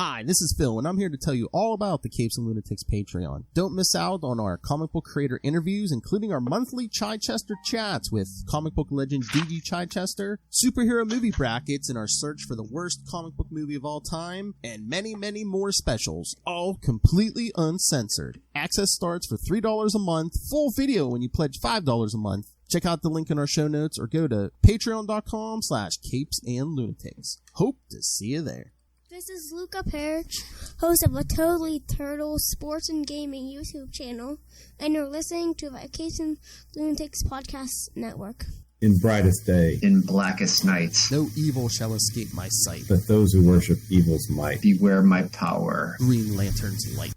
Hi, this is Phil, and I'm here to tell you all about the Capes and Lunatics Patreon. Don't miss out on our comic book creator interviews, including our monthly Chichester chats with comic book legend D.G. Chichester, superhero movie brackets in our search for the worst comic book movie of all time, and many, many more specials, all completely uncensored. Access starts for $3 a month, full video when you pledge $5 a month. Check out the link in our show notes or go to patreon.com/CapesandLunatics. Hope to see you there. This is Luca Perich, host of a Totally Turtle Sports and Gaming YouTube channel, and you're listening to the Capes and Lunatics Podcast Network. In brightest day, in blackest nights, no evil shall escape my sight. But those who worship evil's might, beware my power. GreenLantern's light.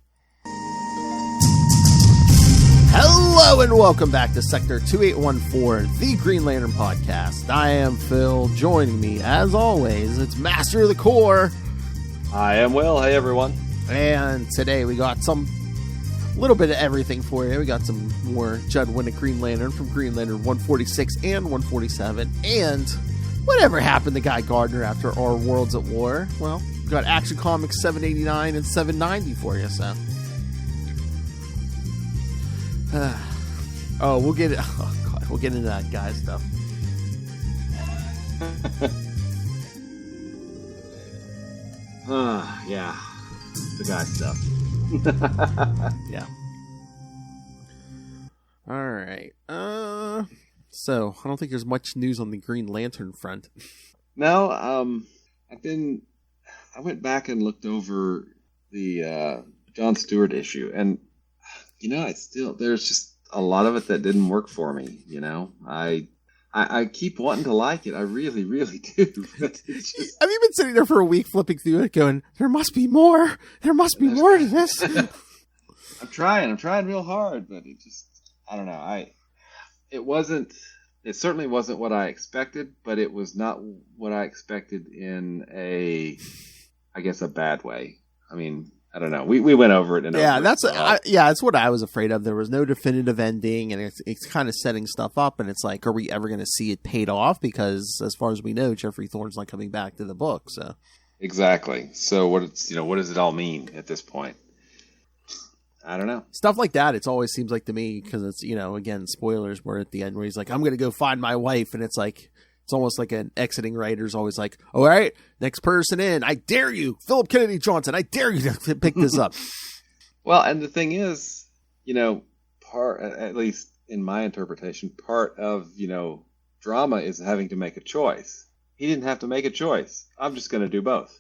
Hello and welcome back to Sector 2814, the Green Lantern Podcast. I am Phil. Joining me, as always, it's Master of the Core. I am Will. Hey, everyone. And today we got some little bit of everything for you. We got some more Judd Winnick Green Lantern from Green Lantern 146 and 147. And whatever happened to Guy Gardner after Our Worlds at War? Well, we got Action Comics 789 and 790 for you, so. We'll get into that guy stuff. Yeah, the guy stuff. Yeah. All right. So I don't think there's much news on the Green Lantern front. No, I went back and looked over the John Stewart issue, and there's just a lot of it that didn't work for me. You know, I keep wanting to like it. I really, really do. But it's just... Have you been sitting there for a week flipping through it going, there must be more. There must be more to this. I'm trying real hard, but it just, I don't know. It certainly wasn't what I expected, but it was not what I expected in a bad way. I mean, I don't know. We went over it. That's what I was afraid of. There was no definitive ending, and it's kind of setting stuff up. And it's like, are we ever going to see it paid off? Because as far as we know, Jeffrey Thorne's not coming back to the book. So exactly. So what does it all mean at this point? I don't know. Stuff like that. It always seems like to me because it's again spoilers. Where at the end where he's like, I'm going to go find my wife, and it's like. It's almost like an exiting writer's always like, all right, next person in. I dare you, Philip Kennedy Johnson. I dare you to pick this up. Well, and the thing is, part, at least in my interpretation, part of, drama is having to make a choice. He didn't have to make a choice. I'm just going to do both.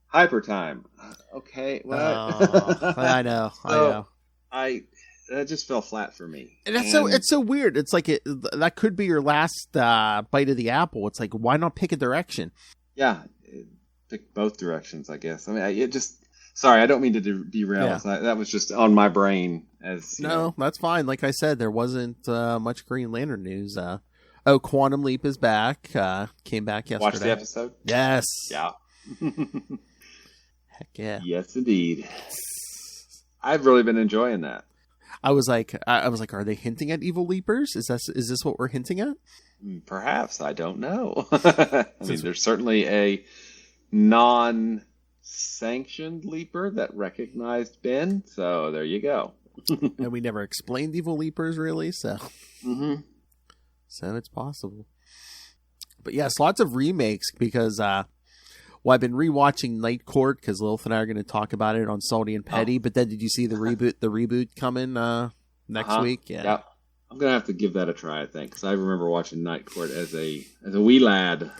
Hyper time. Okay. Well, I know. That just fell flat for me. And it's so weird. It's like that could be your last bite of the apple. It's like, why not pick a direction? Yeah, pick both directions, I guess. I mean, sorry, I don't mean to derail. Yeah. That was just on my brain. That's fine. Like I said, there wasn't much Green Lantern news. Quantum Leap is back. Came back yesterday. Watch the episode? Yes. Yeah. Heck yeah. Yes, indeed. I've really been enjoying that. I was like, are they hinting at evil leapers? Is this what we're hinting at? Perhaps. I don't know. I mean, there's certainly a non-sanctioned leaper that recognized Ben. So there you go. And we never explained evil leapers really. So, So it's possible. But yes, lots of remakes because, I've been rewatching Night Court because Lilith and I are going to talk about it on Salty and Petty. But then, did you see the reboot coming next week? Yeah, I'm gonna have to give that a try. I think because I remember watching Night Court as a wee lad.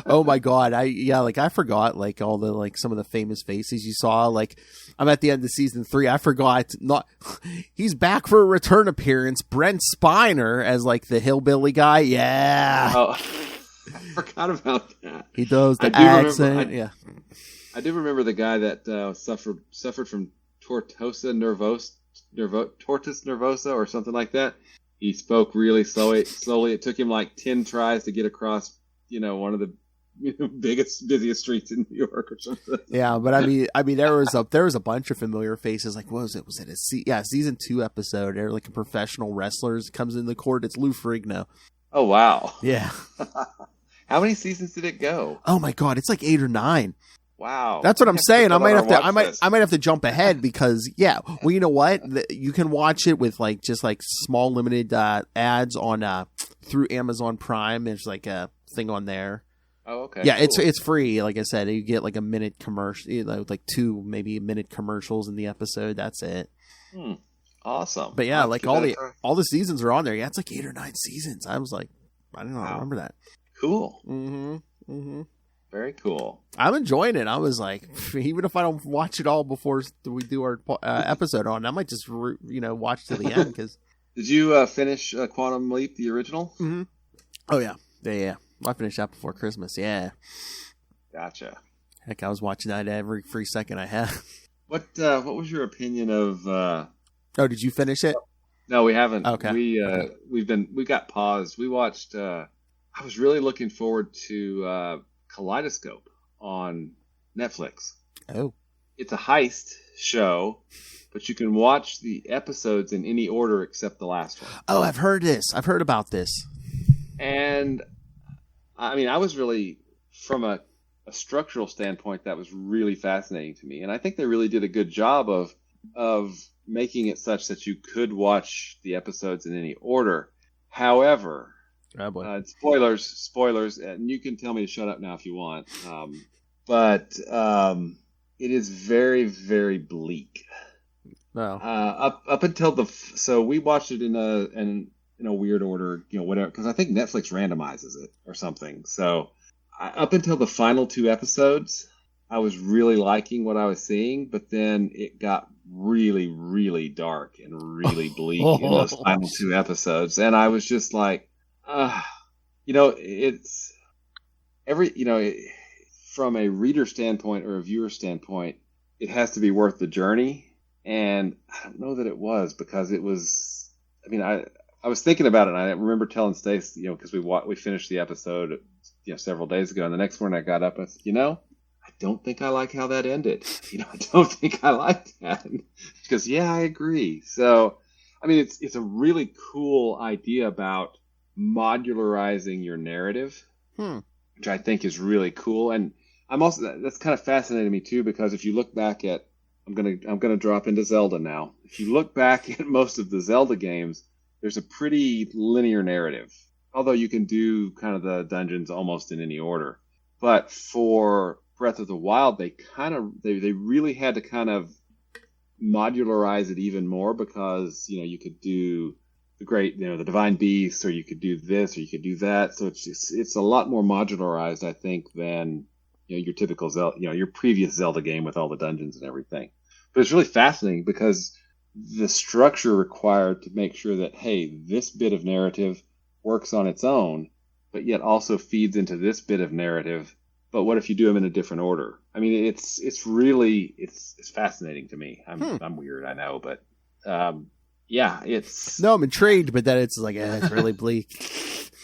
Oh my god! I forgot all the some of the famous faces you saw. Like I'm at the end of season 3. I forgot he's back for a return appearance. Brent Spiner as the hillbilly guy. Yeah. Oh. I forgot about that. He does the accent. I do remember the guy that suffered from tortus nervosa or something like that. He spoke really slowly. It took him 10 tries to get across, one of the busiest streets in New York or something. Yeah, but I mean, there was a bunch of familiar faces. Like, what was it? Was it a season 2 episode? There, a professional wrestler comes in the court. It's Lou Ferrigno. Oh wow! Yeah. How many seasons did it go? Oh my god, it's 8 or 9. Wow. That's what I'm saying. I might have to jump ahead because well, you know what? You can watch it with just small limited ads on through Amazon Prime. There's like a thing on there. Oh, okay. Yeah, cool. it's free. Like I said, you get like a minute commercial, like 2 maybe a minute commercials in the episode. That's it. Awesome. But yeah, like all the seasons are on there. Yeah, it's like 8 or 9 seasons. I was like, I don't know, I remember that. Cool. Mm-hmm. Very cool. I'm enjoying it. I was like, even if I don't watch it all before we do our episode on, I might just watch to the end. Cause... Did you finish Quantum Leap, the original? Mm-hmm. Oh yeah. I finished that before Christmas. Yeah. Gotcha. Heck, I was watching that every free second I had. What was your opinion of? Oh, did you finish it? No, we haven't. Okay. We got paused. We watched. I was really looking forward to Kaleidoscope on Netflix. Oh. It's a heist show, but you can watch the episodes in any order except the last one. Oh, I've heard this. I've heard about this. And I mean, I was really, from a structural standpoint, that was really fascinating to me. And I think they really did a good job of making it such that you could watch the episodes in any order. However, spoilers, and you can tell me to shut up now if you want. But it is very, very bleak. No. Up until so we watched it in a weird order, whatever, because I think Netflix randomizes it or something. So up until the final 2 episodes, I was really liking what I was seeing, but then it got really, really dark and really bleak in those final 2 episodes. And I was just like, it's from a reader standpoint or a viewer standpoint, it has to be worth the journey. And I don't know that it was, because it was, I was thinking about it, and I remember telling Stace, because we finished the episode, several days ago, and the next morning I got up and I said, I don't think I like how that ended. I don't think I like that. Because I agree. So, it's a really cool idea about modularizing your narrative, which I think is really cool. And that's kind of fascinating me too, because if you look back at, I'm gonna drop into Zelda now. If you look back at most of the Zelda games, there's a pretty linear narrative, although you can do kind of the dungeons almost in any order. But for Breath of the Wild, they really had to kind of modularize it even more, because you could do the Divine Beast, or you could do this, or you could do that. So it's a lot more modularized, I think, than your typical Zelda, your previous Zelda game with all the dungeons and everything. But it's really fascinating because the structure required to make sure that, hey, this bit of narrative works on its own, but yet also feeds into this bit of narrative. But what if you do them in a different order? It's really fascinating to me. I'm weird, I know, but it's. No, I'm intrigued, but then it's like it's really bleak.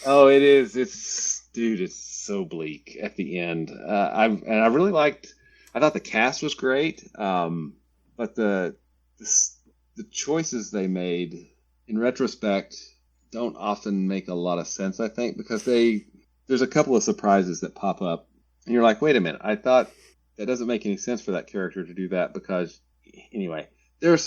Oh, it is. It's so bleak at the end. I really liked. I thought the cast was great, but the choices they made in retrospect don't often make a lot of sense, I think, because there's a couple of surprises that pop up and you're like, wait a minute, I thought that doesn't make any sense for that character to do that, because anyway, there are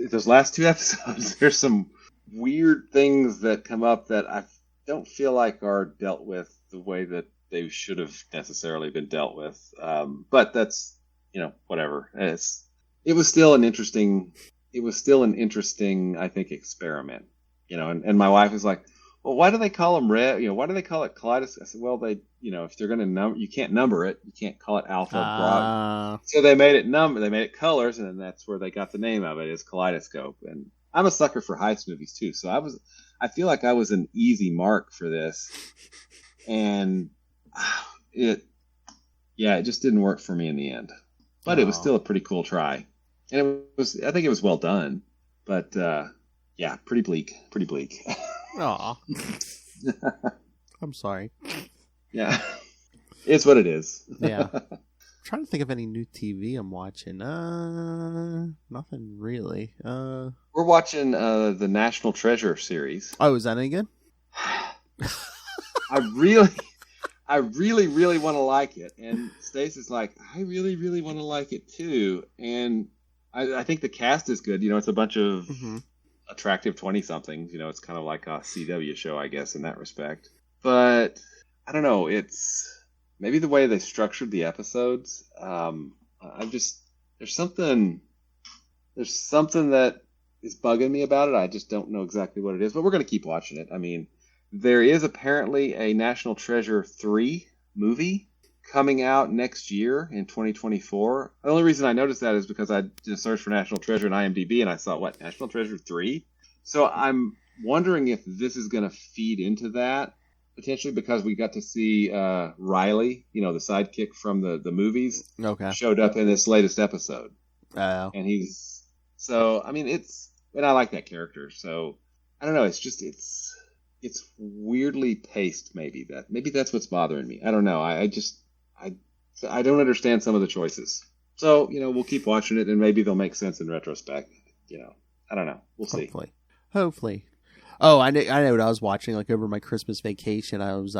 those last 2 episodes, there's some weird things that come up that I don't feel like are dealt with the way that they should have necessarily been dealt with. But that's, whatever. It was still an interesting, I think, experiment, and my wife was like, well, why do they call them red? Why do they call it kaleidoscope? I said, well, if they're going to you can't number it. You can't call it alpha, broad. So they made it colors, and then that's where they got the name of it, is Kaleidoscope. And I'm a sucker for heist movies too. So I feel like I was an easy mark for this. And it just didn't work for me in the end. But it was still a pretty cool try. And I think it was well done. But pretty bleak. Aw. I'm sorry. Yeah. It's what it is. Yeah. I'm trying to think of any new TV I'm watching. Nothing really. We're watching the National Treasure series. Oh, is that any good? I I really, really want to like it. And Stacey's like, I really, really want to like it too. And I think the cast is good. It's a bunch of attractive 20-somethings. It's kind of like a CW show, I guess, in that respect. But I don't know. It's maybe the way they structured the episodes. There's something that is bugging me about it. I just don't know exactly what it is. But we're going to keep watching it. I mean, there is apparently a National Treasure 3 movie coming out next year in 2024. The only reason I noticed that is because I just searched for National Treasure in IMDb and I saw, National Treasure 3? So I'm wondering if this is going to feed into that, potentially, because we got to see Riley, the sidekick from the movies, showed up in this latest episode. Oh. And and I like that character. So I don't know. It's weirdly paced. Maybe that's what's bothering me. I don't know. I don't understand some of the choices. So, we'll keep watching it and maybe they'll make sense in retrospect. I don't know. We'll see. Hopefully. Oh, I know what I was watching like over my Christmas vacation. I was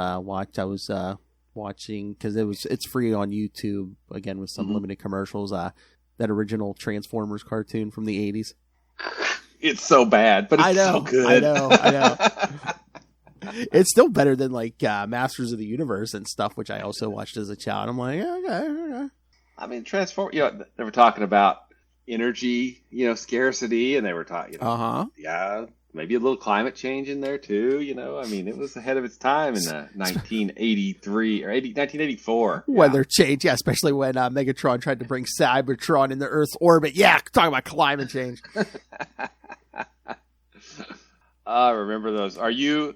watching because it's free on YouTube again with some limited commercials. That original Transformers cartoon from the 80s. It's so bad, but it's so good. I know. It's still better than like Masters of the Universe and stuff, which I also watched as a child. I'm like, okay. I mean, they were talking about energy, scarcity, and they were talking, maybe a little climate change in there too. I mean, it was ahead of its time in 1983 or 1984. Weather change, especially when Megatron tried to bring Cybertron into Earth's orbit. Yeah, talking about climate change. Remember those? Are you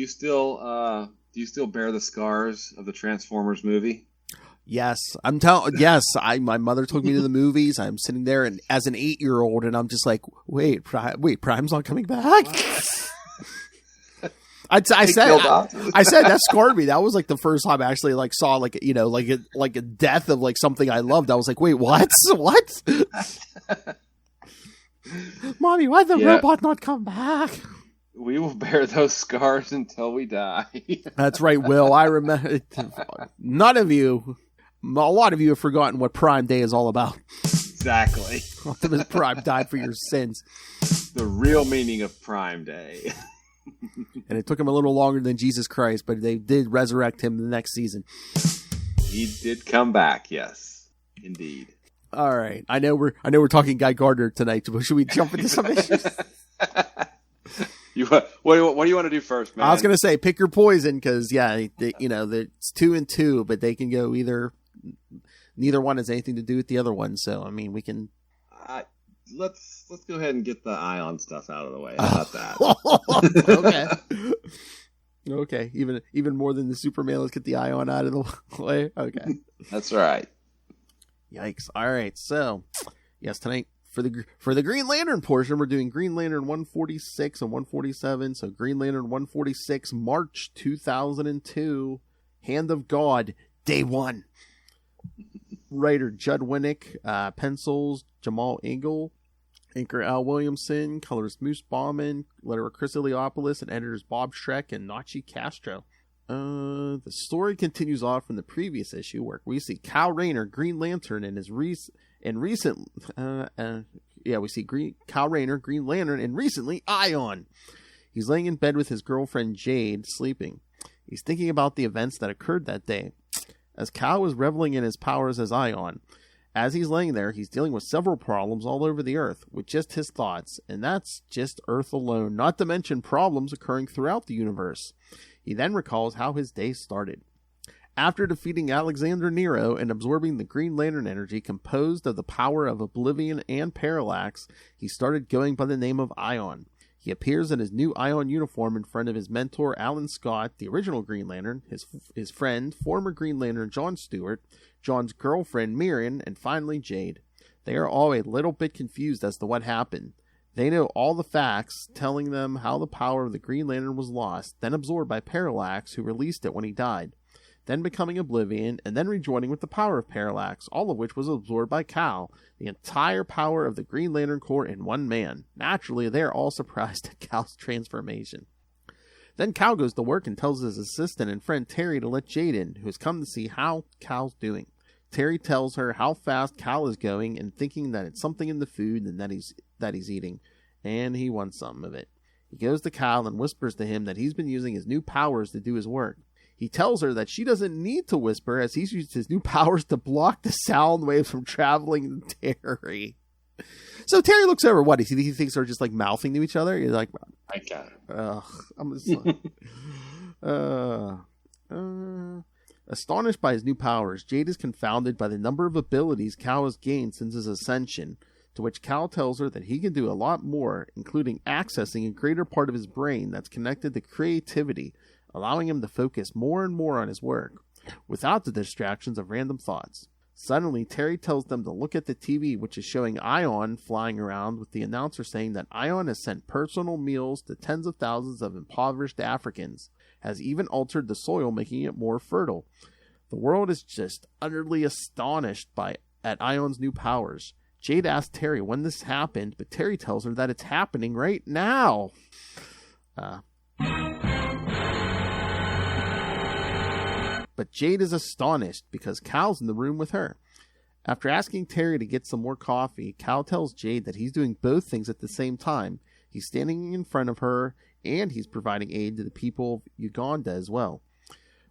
still? Do you still bear the scars of the Transformers movie? Yes, my mother took me to the movies. I'm sitting there and as an 8-year-old and I'm just like, wait, Prime's not coming back. I said that scarred me. That was like the first time I actually like saw like a death of like something I loved. I was like, wait, what? Mommy, why'd the robot not come back? We will bear those scars until we die. That's right, Will. I remember. A lot of you have forgotten what Prime Day is all about. Exactly. Optimus Prime died for your sins. The real meaning of Prime Day. And it took him a little longer than Jesus Christ, but they did resurrect him the next season. He did come back, yes. Indeed. All right. I know we're talking Guy Gardner tonight, but should we jump into some issues? What do you want to do first, man? I was going to say pick your poison because it's 2 and 2, but they can go either. Neither one has anything to do with the other one, so I mean we can. Let's go ahead and get the Ion stuff out of the way. How about that? Okay. Even more than the Superman. Let's get the Ion out of the way. Okay. That's right. Yikes! All right, so yes, tonight. For the Green Lantern portion, we're doing Green Lantern 146 and 147. So Green Lantern 146, March 2002, Hand of God, Day 1. Writer Judd Winnick, pencils Jamal Engel, inker Al Williamson, colorist Moose Bauman, letterer Chris Iliopoulos, and editors Bob Schreck and Nachi Castro. The story continues off from the previous issue where we see Kyle Rayner, Green Lantern, we see Kyle Rayner, Green Lantern, and recently Ion. He's laying in bed with his girlfriend Jade, sleeping. He's thinking about the events that occurred that day. As Kyle is reveling in his powers as Ion, as he's laying there, he's dealing with several problems all over the Earth with just his thoughts, and that's just Earth alone, not to mention problems occurring throughout the universe. He then recalls how his day started. After defeating Alexander Nero and absorbing the Green Lantern energy composed of the power of Oblivion and Parallax, he started going by the name of Ion. He appears in his new Ion uniform in front of his mentor Alan Scott, the original Green Lantern, his friend, former Green Lantern John Stewart, John's girlfriend Miriam, and finally Jade. They are all a little bit confused as to what happened. They know all the facts, telling them how the power of the Green Lantern was lost, then absorbed by Parallax, who released it when he died, then becoming Oblivion, and then rejoining with the power of Parallax, all of which was absorbed by Cal, the entire power of the Green Lantern Corps in one man. Naturally, they are all surprised at Cal's transformation. Then Cal goes to work and tells his assistant and friend Terry to let Jade in, who has come to see how Cal's doing. Terry tells her how fast Cal is going and thinking that it's something in the food and that he's eating, and he wants some of it. He goes to Cal and whispers to him that he's been using his new powers to do his work. He tells her that she doesn't need to whisper, as he's used his new powers to block the sound waves from traveling to Terry. So Terry looks over. What, he thinks they're just like mouthing to each other? He's like, I got it. I'm just astonished by his new powers, Jade is confounded by the number of abilities Cal has gained since his ascension, to which Cal tells her that he can do a lot more, including accessing a greater part of his brain that's connected to creativity, allowing him to focus more and more on his work, without the distractions of random thoughts. Suddenly, Terry tells them to look at the TV, which is showing Ion flying around, with the announcer saying that Ion has sent personal meals to tens of thousands of impoverished Africans, has even altered the soil, making it more fertile. The world is just utterly astonished at Ion's new powers. Jade asks Terry when this happened, but Terry tells her that it's happening right now. But Jade is astonished because Cal's in the room with her. After asking Terry to get some more coffee, Cal tells Jade that he's doing both things at the same time. He's standing in front of her, and he's providing aid to the people of Uganda as well.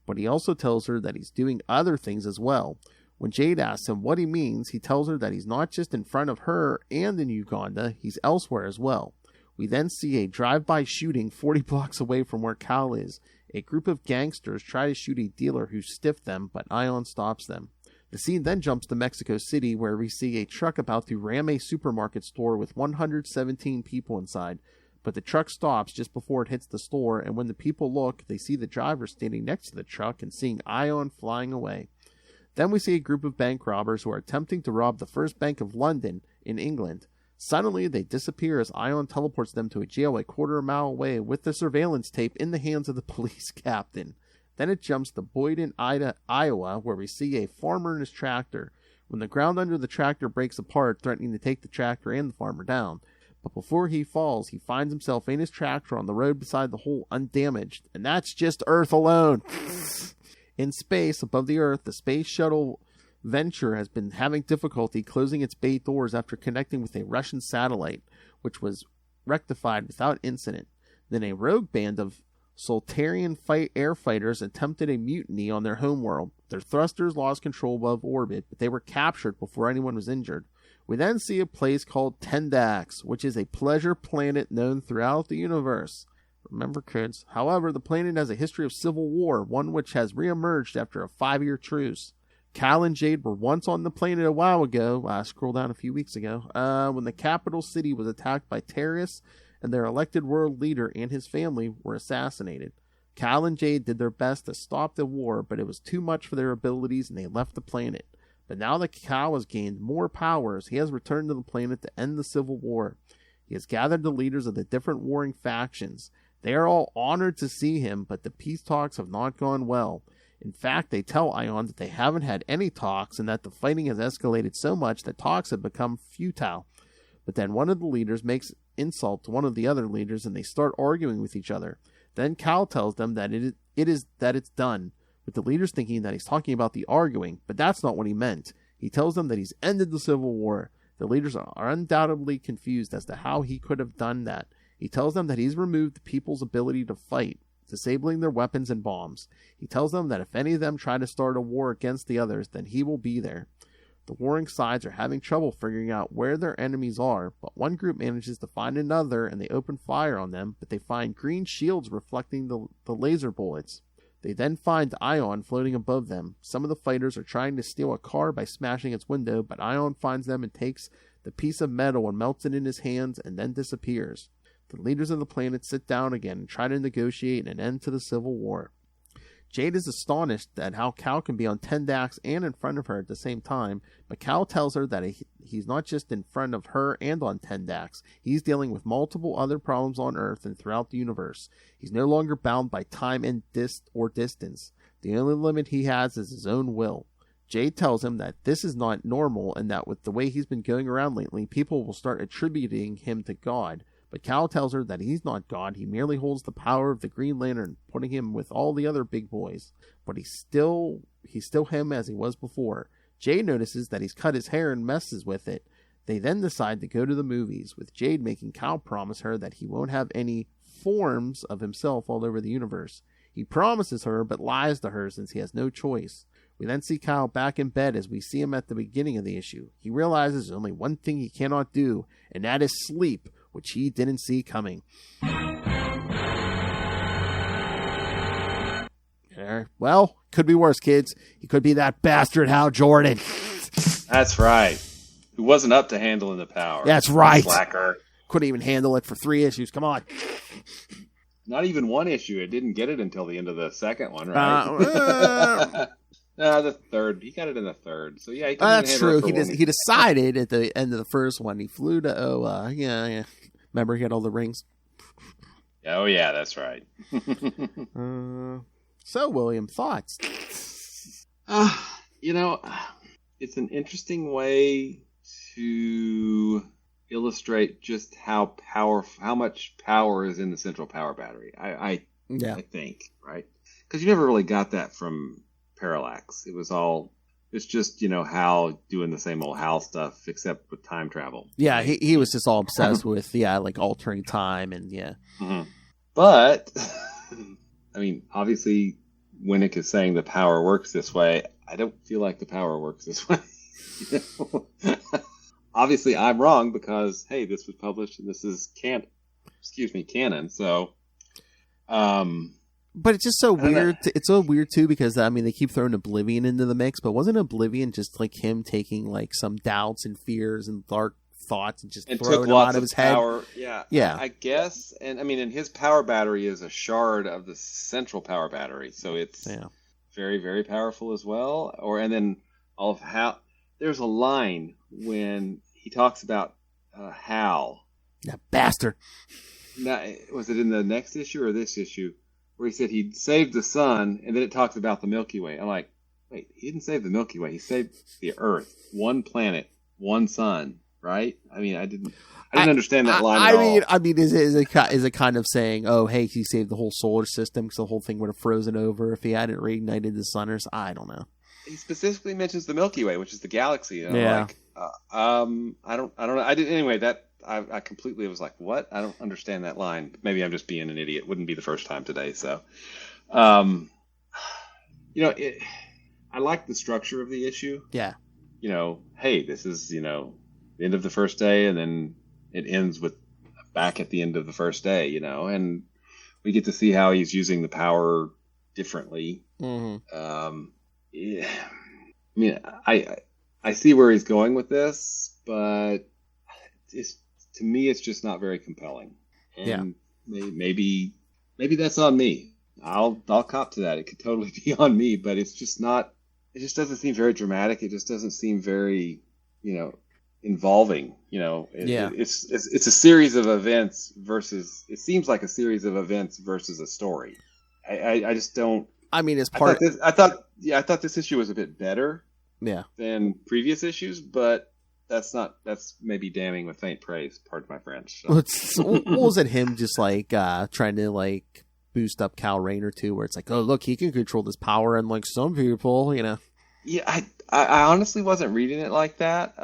But he also tells her that he's doing other things as well. When Jade asks him what he means, he tells her that he's not just in front of her and in Uganda, he's elsewhere as well. We then see a drive-by shooting 40 blocks away from where Cal is. A group of gangsters try to shoot a dealer who stiffed them, but Ion stops them. The scene then jumps to Mexico City, where we see a truck about to ram a supermarket store with 117 people inside. But the truck stops just before it hits the store, and when the people look, they see the driver standing next to the truck and seeing Ion flying away. Then we see a group of bank robbers who are attempting to rob the First Bank of London in England. Suddenly, they disappear as Ion teleports them to a jail a quarter mile away with the surveillance tape in the hands of the police captain. Then it jumps to Boyden, Iowa, where we see a farmer and his tractor. When the ground under the tractor breaks apart, threatening to take the tractor and the farmer down. But before he falls, he finds himself in his tractor on the road beside the hole undamaged. And that's just Earth alone. In space, above the Earth, the space shuttle Venture has been having difficulty closing its bay doors after connecting with a Russian satellite, which was rectified without incident. Then a rogue band of Soltarian air fighters attempted a mutiny on their homeworld. Their thrusters lost control above orbit, but they were captured before anyone was injured. We then see a place called Tendax, which is a pleasure planet known throughout the universe. Remember, kids. However, the planet has a history of civil war, one which has reemerged after a 5-year truce. Cal and Jade were once on the planet a while ago, scroll down a few weeks ago, when the capital city was attacked by terrorists and their elected world leader and his family were assassinated. Cal and Jade did their best to stop the war, but it was too much for their abilities and they left the planet. But now that Cal has gained more powers, he has returned to the planet to end the civil war. He has gathered the leaders of the different warring factions. They are all honored to see him, but the peace talks have not gone well. In fact, they tell Ion that they haven't had any talks and that the fighting has escalated so much that talks have become futile. But then one of the leaders makes insult to one of the other leaders and they start arguing with each other. Then Cal tells them that it's done, with the leaders thinking that he's talking about the arguing, but that's not what he meant. He tells them that he's ended the civil war. The leaders are undoubtedly confused as to how he could have done that. He tells them that he's removed the people's ability to fight, disabling their weapons and bombs. He tells them that if any of them try to start a war against the others, then he will be there. The warring sides are having trouble figuring out where their enemies are, but one group manages to find another and they open fire on them, but they find green shields reflecting the laser bullets. They then find Ion floating above them. Some of the fighters are trying to steal a car by smashing its window, but Ion finds them and takes the piece of metal and melts it in his hands and then disappears. The leaders of the planet sit down again and try to negotiate an end to the civil war. Jade is astonished at how Cal can be on Tendax and in front of her at the same time, but Cal tells her that he's not just in front of her and on Tendax. He's dealing with multiple other problems on Earth and throughout the universe. He's no longer bound by time and distance. The only limit he has is his own will. Jade tells him that this is not normal and that with the way he's been going around lately, people will start attributing him to God. But Kyle tells her that he's not God. He merely holds the power of the Green Lantern, putting him with all the other big boys. But he's still him as he was before. Jade notices that he's cut his hair and messes with it. They then decide to go to the movies, with Jade making Kyle promise her that he won't have any forms of himself all over the universe. He promises her, but lies to her since he has no choice. We then see Kyle back in bed as we see him at the beginning of the issue. He realizes there's only one thing he cannot do, and that is sleep, which he didn't see coming. Well, could be worse, kids. He could be that bastard Hal Jordan. That's right. Who wasn't up to handling the power. That's right. Slacker. Couldn't even handle it for 3 issues. Come on. Not even 1 issue. It didn't get it until the end of the second one, right? No, the third. He got it in the third. So yeah, he that's true. He decided at the end of the first one. He flew to yeah. Remember, he had all the rings. Oh yeah, that's right. So, William, thoughts? It's an interesting way to illustrate just how much power is in the central power battery. I think, right? Because you never really got that from Parallax. It's just, Hal doing the same old Hal stuff except with time travel. Yeah, right? he was just all obsessed with like altering time and yeah. Mm-hmm. But I mean, obviously, Winnick is saying the power works this way. I don't feel like the power works this way. Obviously, I'm wrong because hey, this was published and this is canon. So, but it's just so weird. It's so weird too because they keep throwing Oblivion into the mix, but wasn't Oblivion just like him taking like some doubts and fears and dark thoughts and throwing them out of his power. head? Yeah, I guess. And and his power battery is a shard of the central power battery, so it's very, very powerful as well. And then all of how there's a line when he talks about Hal. That bastard. Now, was it in the next issue or this issue where he said he'd saved the sun, and then it talks about the Milky Way? I'm like, wait, he didn't save the Milky Way. He saved the Earth, one planet, one sun, right? I didn't understand that line at all. Is it kind of saying, oh, hey, he saved the whole solar system because the whole thing would have frozen over if he hadn't reignited the sun? Or I don't know. He specifically mentions the Milky Way, which is the galaxy. And yeah. I'm like, I don't know. I didn't anyway. That I completely was like, what? I don't understand that line. Maybe I'm just being an idiot. Wouldn't be the first time today. So, I like the structure of the issue. Yeah. Hey, this is the end of the first day, and then it ends with back at the end of the first day. And we get to see how he's using the power differently. Mm-hmm. I see where he's going with this, but to me, it's just not very compelling. And maybe that's on me. I'll cop to that. It could totally be on me, but it's just not. It just doesn't seem very dramatic. It just doesn't seem very, involving. It's a series of events versus. It seems like a series of events versus a story. I just don't. As part. I thought this issue was a bit better. Yeah. Than previous issues, but that's maybe damning with faint praise. Pardon my French. So. What was it? Him just like trying to like boost up Kyle Rayner too, where it's like, oh look, he can control this power, and like some people, Yeah, I honestly wasn't reading it like that,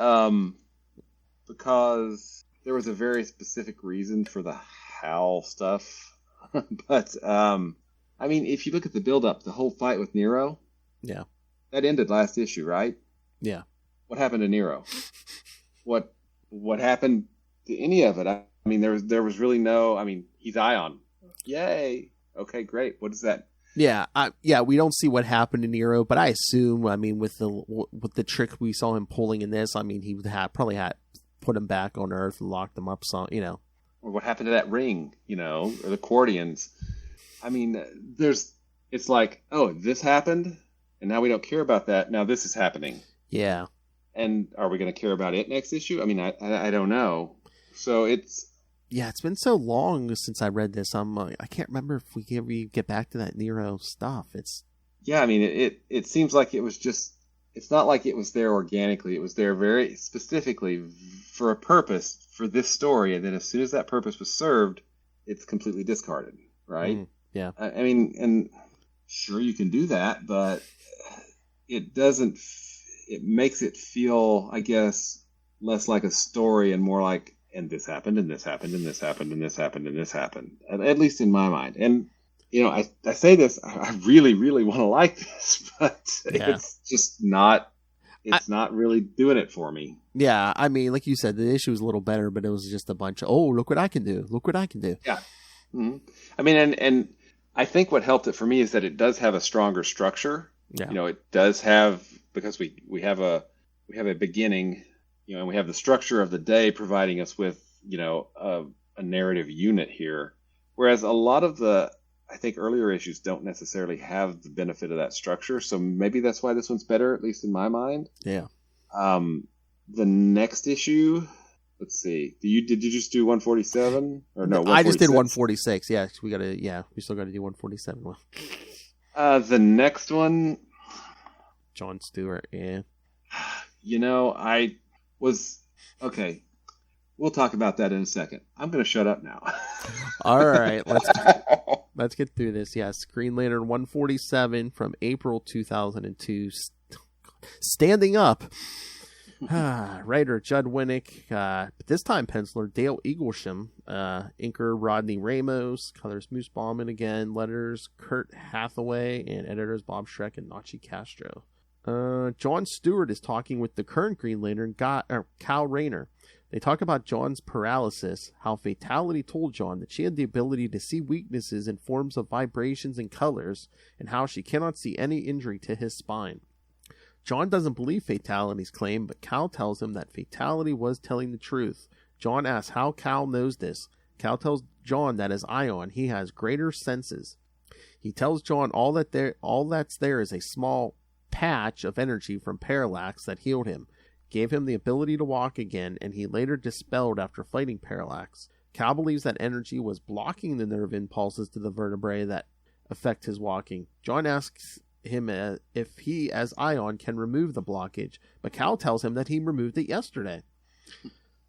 because there was a very specific reason for the Hal stuff. But if you look at the build-up, the whole fight with Nero, that ended last issue, right? Yeah. What happened to Nero? What happened to any of it? There was really no. He's Ion. Yay. Okay, great. What is that? Yeah, we don't see what happened to Nero, but I assume, with the trick we saw him pulling in this, he would probably had put him back on Earth and locked him up. So Or what happened to that ring? Or the Cordians? It's like, oh, this happened, and now we don't care about that. Now this is happening. Yeah. And are we going to care about it next issue? I don't know. So it's. Yeah, it's been so long since I read this. I can't remember if we get back to that Nero stuff. It's. Yeah, it seems like it was just it's not like it was there organically. It was there very specifically for a purpose for this story, and then as soon as that purpose was served, it's completely discarded, right? Yeah. I mean, and sure you can do that, but it doesn't. It makes it feel, I guess, less like a story and more like, and this happened, and this happened, and this happened, and this happened, and this happened. At least in my mind. And I say this, I really, really want to like this, but it's just not. It's not really doing it for me. Yeah, I mean, like you said, the issue was a little better, but it was just a bunch of, oh, look what I can do. Look what I can do. Yeah. Mm-hmm. I mean, and I think what helped it for me is that it does have a stronger structure. Yeah. It does have, because we have a beginning, and we have the structure of the day providing us with, a narrative unit here. Whereas a lot of the, I think, earlier issues don't necessarily have the benefit of that structure. So maybe that's why this one's better, at least in my mind. Yeah. The next issue, let's see. Did you just do 147 or no? I just did 146. Yeah, we still got to do 147. The next one, John Stewart. Yeah. I was okay. We'll talk about that in a second. I'm going to shut up now. All right, let's get through this. Yes, Green Lantern 147 from April 2002. Standing up. Writer Judd Winnick, but this time penciler Dale Eaglesham, inker Rodney Ramos, colors Moose Bauman again, letters Kurt Hathaway, and editors Bob Schreck and Nachi Castro. John Stewart is talking with the current Green Lantern, Kyle Rayner. They talk about John's paralysis, how Fatality told John that she had the ability to see weaknesses in forms of vibrations and colors, and how she cannot see any injury to his spine. John doesn't believe Fatality's claim, but Cal tells him that Fatality was telling the truth. John asks how Cal knows this. Cal tells John that as Ion, he has greater senses. He tells John all that's there is a small patch of energy from Parallax that healed him, gave him the ability to walk again, and he later dispelled after fighting Parallax. Cal believes that energy was blocking the nerve impulses to the vertebrae that affect his walking. John asks him if he, as Ion, can remove the blockage, but Cal tells him that he removed it yesterday.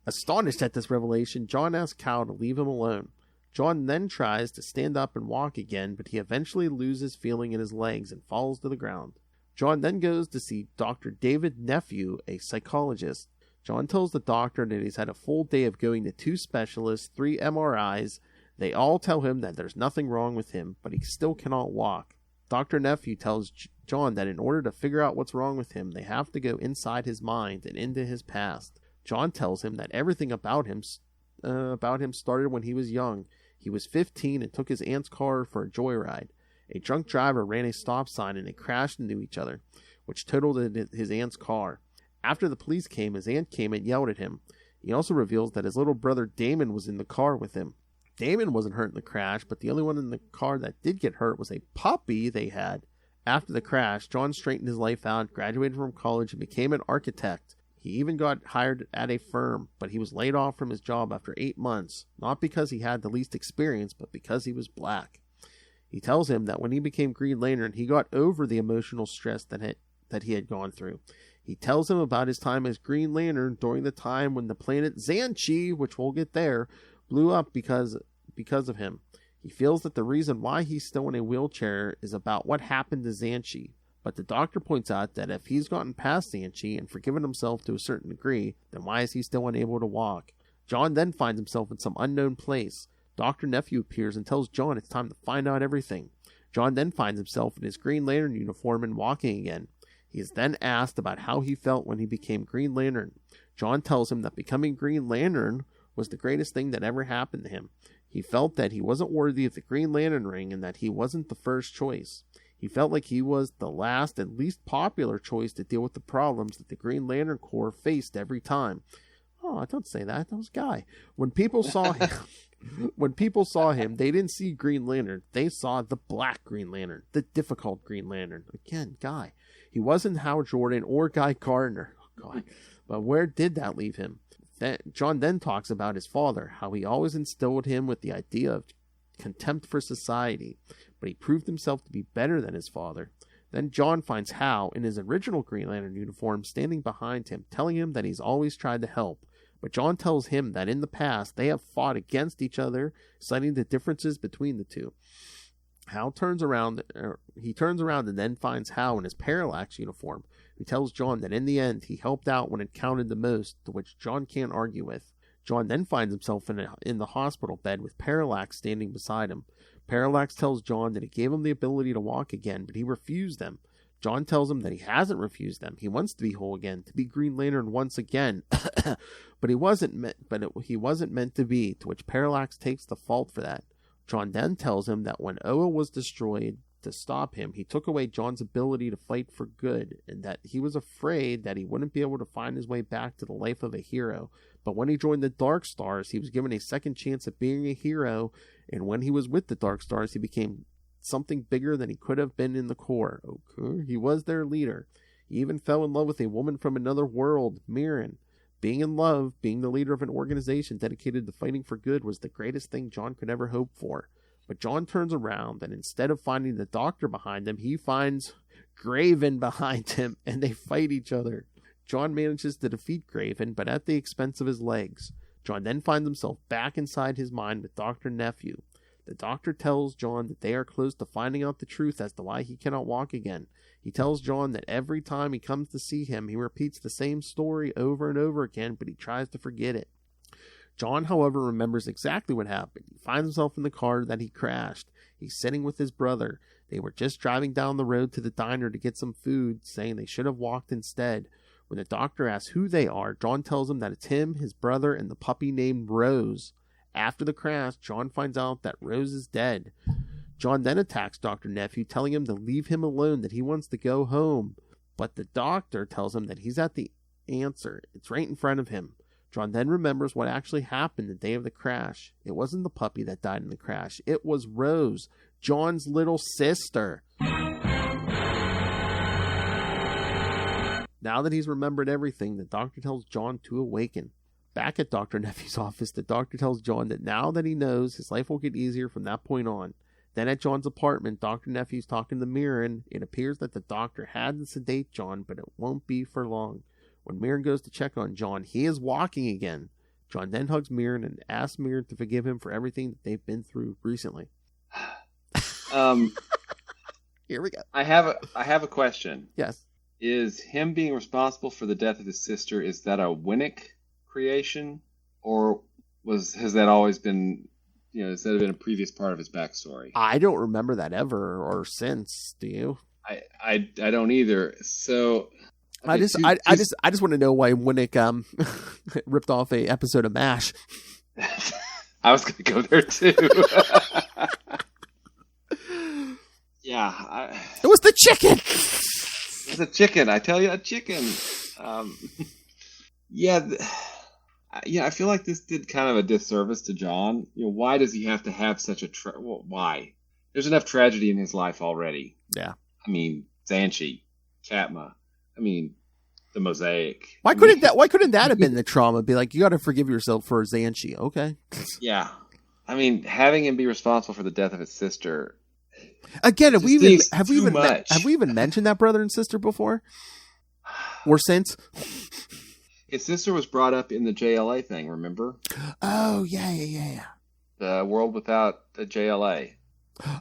Astonished at this revelation, John asks Cal to leave him alone. John then tries to stand up and walk again, but he eventually loses feeling in his legs and falls to the ground. John then goes to see Dr. David Nephew, a psychologist. John tells the doctor that he's had a full day of going to 2 specialists, 3 MRIs. They all tell him that there's nothing wrong with him, but he still cannot walk. Dr. Nephew tells John that in order to figure out what's wrong with him, they have to go inside his mind and into his past. John tells him that everything about him started when he was young. He was 15 and took his aunt's car for a joyride. A drunk driver ran a stop sign and they crashed into each other, which totaled his aunt's car. After the police came, his aunt came and yelled at him. He also reveals that his little brother Damon was in the car with him. Damon wasn't hurt in the crash, but the only one in the car that did get hurt was a puppy they had. After the crash, John straightened his life out, graduated from college, and became an architect. He even got hired at a firm, but he was laid off from his job after 8 months, not because he had the least experience, but because he was black. He tells him that when he became Green Lantern, he got over the emotional stress that he had gone through. He tells him about his time as Green Lantern during the time when the planet Xanchi, which we'll get there, blew up because of him. He feels that the reason why he's still in a wheelchair is about what happened to Xanchi. But the doctor points out that if he's gotten past Xanchi and forgiven himself to a certain degree, then why is he still unable to walk? John then finds himself in some unknown place. Dr. Nephew appears and tells John it's time to find out everything. John then finds himself in his Green Lantern uniform and walking again. He is then asked about how he felt when he became Green Lantern. John tells him that becoming Green Lantern was the greatest thing that ever happened to him. He felt that he wasn't worthy of the Green Lantern ring and that he wasn't the first choice. He felt like he was the last and least popular choice to deal with the problems that the Green Lantern Corps faced every time. Oh, don't say that. That was Guy. When people saw him, they didn't see Green Lantern. They saw the black Green Lantern, the difficult Green Lantern. Again, Guy. He wasn't Hal Jordan or Guy Gardner. Oh, God. But where did that leave him? John then talks about his father, how he always instilled him with the idea of contempt for society, but he proved himself to be better than his father. Then John finds Hal in his original Green Lantern uniform standing behind him, telling him that he's always tried to help. But John tells him that in the past they have fought against each other, citing the differences between the two. Hal turns around and then finds Hal in his Parallax uniform, who tells John that in the end he helped out when it counted the most, to which John can't argue with. John then finds himself in the hospital bed with Parallax standing beside him. Parallax tells John that he gave him the ability to walk again, but he refused them. John tells him that he hasn't refused them. He wants to be whole again, to be Green Lantern once again, but he wasn't meant to be. To which Parallax takes the fault for that. John then tells him that when Oa was destroyed to stop him, he took away John's ability to fight for good, and that he was afraid that he wouldn't be able to find his way back to the life of a hero. But when he joined the Dark Stars, he was given a second chance at being a hero, and when he was with the Dark Stars, he became something bigger than he could have been in the Corps. Okay. He was their leader. He even fell in love with a woman from another world, Mirren. Being in love, being the leader of an organization dedicated to fighting for good was the greatest thing John could ever hope for. But John turns around, and instead of finding the Doctor behind him, he finds Graven behind him, and they fight each other. John manages to defeat Graven, but at the expense of his legs. John then finds himself back inside his mind with Dr. Nephew. The Doctor tells John that they are close to finding out the truth as to why he cannot walk again. He tells John that every time he comes to see him, he repeats the same story over and over again, but he tries to forget it. John, however, remembers exactly what happened. He finds himself in the car that he crashed. He's sitting with his brother. They were just driving down the road to the diner to get some food, saying they should have walked instead. When the Doctor asks who they are, John tells him that it's him, his brother, and the puppy named Rose. After the crash, John finds out that Rose is dead. John then attacks Dr. Nephew, telling him to leave him alone, that he wants to go home. But the Doctor tells him that he's at the answer. It's right in front of him. John then remembers what actually happened the day of the crash. It wasn't the puppy that died in the crash. It was Rose, John's little sister. Now that he's remembered everything, the Doctor tells John to awaken. Back at Dr. Nephew's office, the Doctor tells John that now that he knows, his life will get easier from that point on. Then at John's apartment, Dr. Nephew's talking to Mirren. It appears that the Doctor had to sedate John, but it won't be for long. When Mirren goes to check on John, he is walking again. John then hugs Mirren and asks Mirren to forgive him for everything that they've been through recently. Here we go. I have a question. Yes. Is him being responsible for the death of his sister, is that a Winnick creation, or has that always been, has that been a previous part of his backstory? I don't remember that ever or since. Do you? I don't either. So I just want to know why Winnick ripped off a episode of MASH. I was going to go there too. Yeah, it was the chicken. It's a chicken. I tell you, a chicken. I feel like this did kind of a disservice to John. Why does he have to have such a why? There's enough tragedy in his life already. Yeah. I mean, Xanshi, Katma. I mean, the mosaic. Why couldn't that have been the trauma? Be like, you got to forgive yourself for Xanshi, okay? Yeah. I mean, having him be responsible for the death of his sister. Again, have we even mentioned that brother and sister before? Or since? His sister was brought up in the JLA thing, remember? Oh, yeah. The world without the JLA.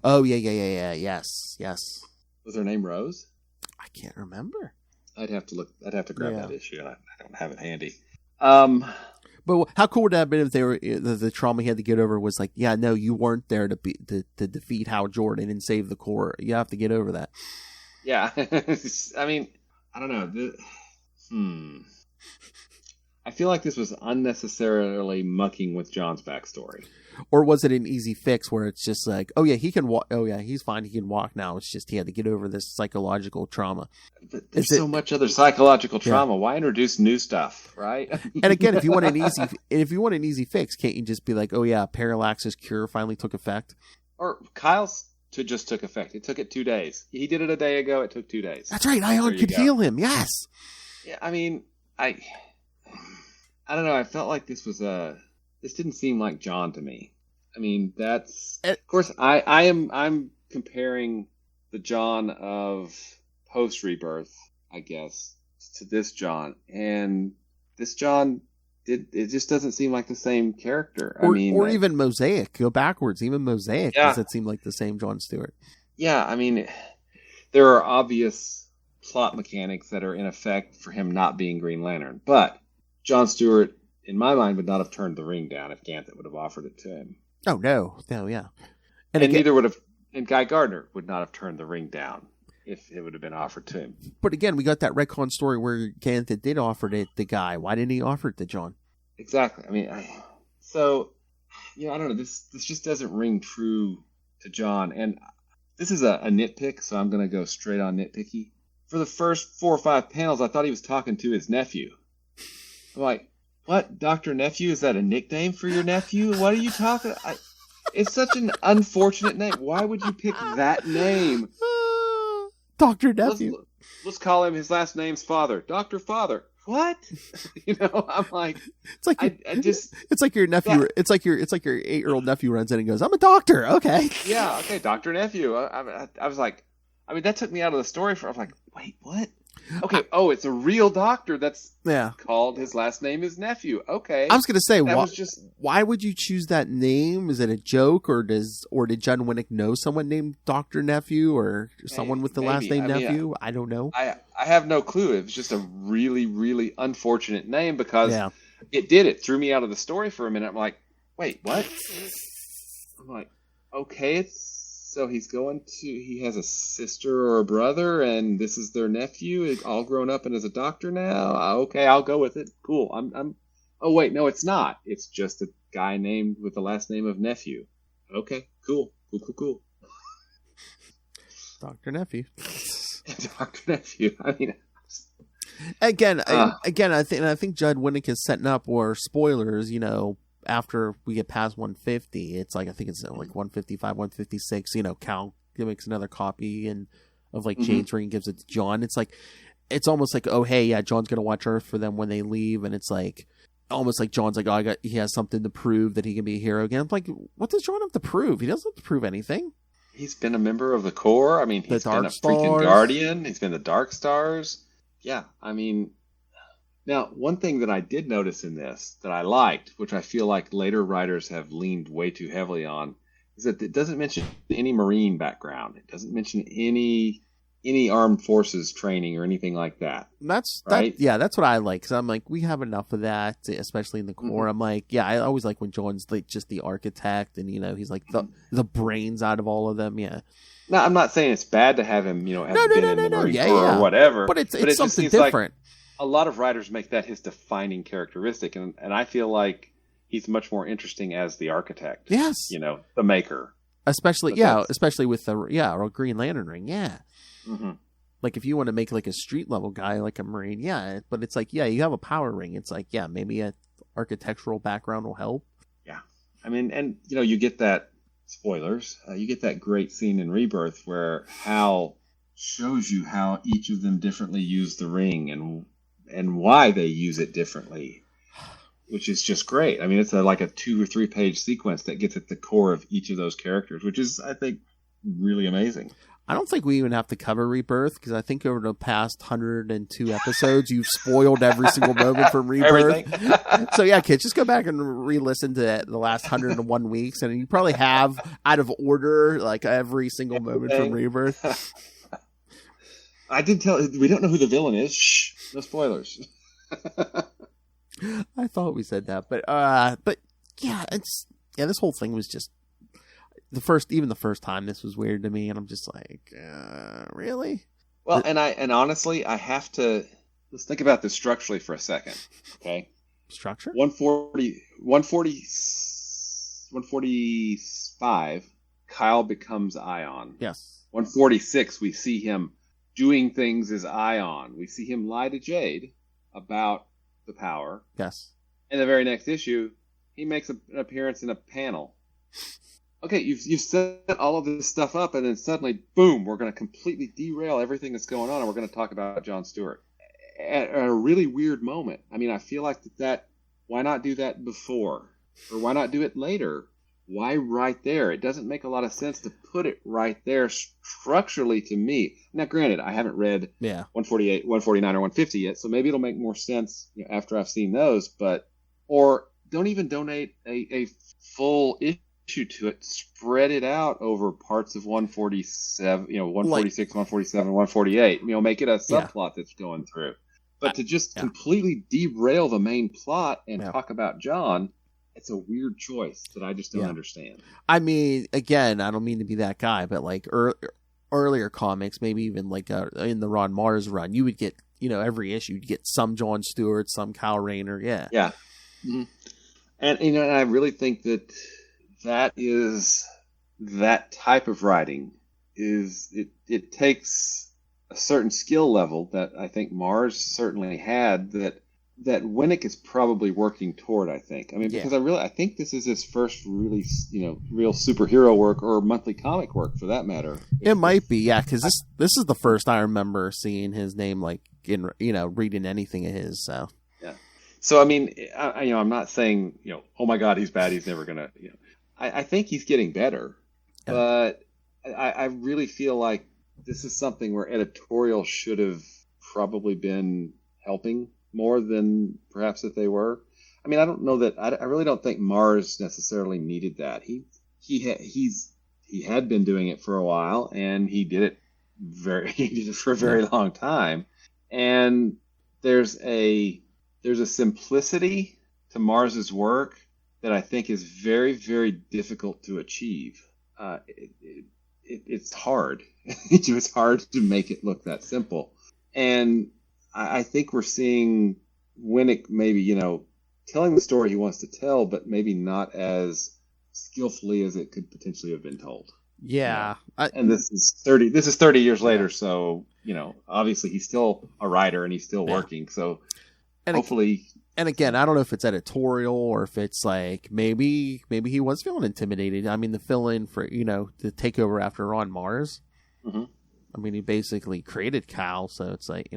Oh, yeah. Yes. Was her name Rose? I can't remember. I'd have to grab that issue, and I don't have it handy. But how cool would that have been if they were the trauma he had to get over was like, yeah, no, you weren't there to defeat Hal Jordan and save the Corps. You have to get over that. Yeah, I mean, I don't know. I feel like this was unnecessarily mucking with John's backstory. Or was it an easy fix where it's just like, oh yeah, he can walk. Oh yeah, he's fine. He can walk now. It's just he had to get over this psychological trauma. But there's so much other psychological trauma. Yeah. Why introduce new stuff, right? And again, if you want an easy fix, can't you just be like, oh yeah, Parallax's cure finally took effect? Or Kyle's just took effect. It took it 2 days. He did it a day ago. It took 2 days. That's right. Ion could heal him. Yes. Yeah, I mean, I don't know. I felt like this didn't seem like John to me. I mean, of course, I'm comparing the John of post Rebirth, I guess, to this John, and this John, it just doesn't seem like the same character. Or even Mosaic. Go backwards. Even Mosaic doesn't seem like the same John Stewart. Yeah, I mean, there are obvious plot mechanics that are in effect for him not being Green Lantern, but John Stewart, in my mind, would not have turned the ring down if Ganthet would have offered it to him. Oh, no, yeah. And again, neither would have, and Guy Gardner would not have turned the ring down if it would have been offered to him. But again, we got that retcon story where Ganthet did offer it to Guy. Why didn't he offer it to John? Exactly. I mean, I don't know. This just doesn't ring true to John. And this is a nitpick, so I'm going to go straight on nitpicky. For the first 4 or 5 panels, I thought he was talking to his nephew. I'm like, what? Dr. Nephew? Is that a nickname for your nephew? What are you talking? It's such an unfortunate name. Why would you pick that name? Dr. Nephew. Let's call him, his last name's Father. Dr. Father. What? I'm like, it's like it's like your nephew. Yeah. It's like your 8-year-old nephew runs in and goes, "I'm a doctor." Okay. Yeah. Okay. Dr. Nephew. I was like, I mean, that took me out of the story. I was like, wait, what? Okay. It's a real doctor that's called. His last name is Nephew. Okay. I was going to say, why would you choose that name? Is it a joke, or did John Winnick know someone named Dr. Nephew, or someone with the last name Nephew? I don't know. I have no clue. It was just a really, really unfortunate name because it threw me out of the story for a minute. I'm like, wait, what? I'm like, okay, so he has a sister or a brother, and this is their nephew, is all grown up and is a doctor now. Okay, I'll go with it. Cool. Oh wait, no, it's not. It's just a guy named with the last name of Nephew. Okay, cool. Dr. Nephew. Dr. Nephew. I mean, I think Judd Winnick is setting up, or spoilers, after we get past 150, it's like, I think it's like 155, 156, Cal makes another copy of like Jade's ring, gives it to John. It's like, it's almost like, oh, hey, yeah, John's going to watch Earth for them when they leave. And it's like, almost like John's like, oh, he has something to prove that he can be a hero again. I'm like, what does John have to prove? He doesn't have to prove anything. He's been a member of the Corps. I mean, he's been a freaking Guardian. He's been the Dark Stars. Yeah, I mean, now, one thing that I did notice in this that I liked, which I feel like later writers have leaned way too heavily on, is that it doesn't mention any Marine background. It doesn't mention any armed forces training or anything like that. That's right. That's what I like, because I'm like, we have enough of that, especially in the Corps. Mm-hmm. I'm like, I always like when John's like just the architect, and he's like the brains out of all of them. Yeah. No, I'm not saying it's bad to have him, been in the Marine Corps or whatever. But it's something different. Like, a lot of writers make that his defining characteristic, and I feel like he's much more interesting as the architect. Yes. The maker. Especially with the Green Lantern ring, yeah. Mm-hmm. Like if you want to make like a street level guy, like a Marine, yeah. But it's like, you have a power ring. It's like, maybe an architectural background will help. Yeah. I mean, and you get that, spoilers, you get that great scene in Rebirth where Hal shows you how each of them differently use the ring and why they use it differently, which is just great. I mean, it's like a 2 or 3 page sequence that gets at the core of each of those characters, which is, I think, really amazing. I don't think we even have to cover Rebirth, because I think over the past 102 episodes, you've spoiled every single moment from Rebirth. So yeah, kids, just go back and re-listen to the last 101 weeks, and you probably have, out of order, like every single moment from Rebirth. I did we don't know who the villain is. Shh, no spoilers. I thought we said that, but yeah, this whole thing was just the first time this was weird to me, and I'm just like, really? Well, and honestly, I have to, let's think about this structurally for a second, okay? Structure? 145, Kyle becomes Ion. Yes. 146, we see him doing things as Ion. We see him lie to Jade about the power. Yes. In the very next issue, he makes an appearance in a panel. Okay, you've set all of this stuff up, and then suddenly, boom, we're going to completely derail everything that's going on, and we're going to talk about John Stewart at a really weird moment. I mean, I feel like that why not do that before? Or why not do it later? why right there? It doesn't make a lot of sense to put it right there structurally to me. Now, granted, I haven't read 148, 149, or 150 yet, so maybe it'll make more sense after I've seen those. Or don't even donate a full issue to it. Spread it out over parts of 147, 146, 147, 148. Make it a subplot that's going through. But to just completely derail the main plot and talk about John, it's a weird choice that I just don't understand. I mean, again, I don't mean to be that guy, but like earlier comics, maybe even like in the Ron Mars run, you would get, every issue, you'd get some John Stewart, some Kyle Rayner. Yeah. Yeah. Mm-hmm. And, I really think that is that type of writing it takes a certain skill level that I think Mars certainly had that Winnick is probably working toward, I think. I mean, because I think this is his first really, real superhero work or monthly comic work for that matter. It might be, yeah, because this is the first I remember seeing his name, like, in, reading anything of his, so. Yeah. So, I mean, I'm not saying, oh my God, he's bad, he's never going to, I think he's getting better, but I really feel like this is something where editorial should have probably been helping more than perhaps that they were. I mean, I don't know that I really don't think Mars necessarily needed that. He had been doing it for a while, and he did it for a very long time. And there's a simplicity to Mars's work that I think is very, very difficult to achieve. It's hard. It's hard to make it look that simple. And I think we're seeing Winnick maybe, telling the story he wants to tell, but maybe not as skillfully as it could potentially have been told. Yeah. And this is 30 years later. So, obviously he's still a writer and he's still working. So hopefully. And again, I don't know if it's editorial or if it's like, maybe he was feeling intimidated. I mean, the fill in for, to take over after Ron Mars. Mm-hmm. I mean, he basically created Cal. So it's like,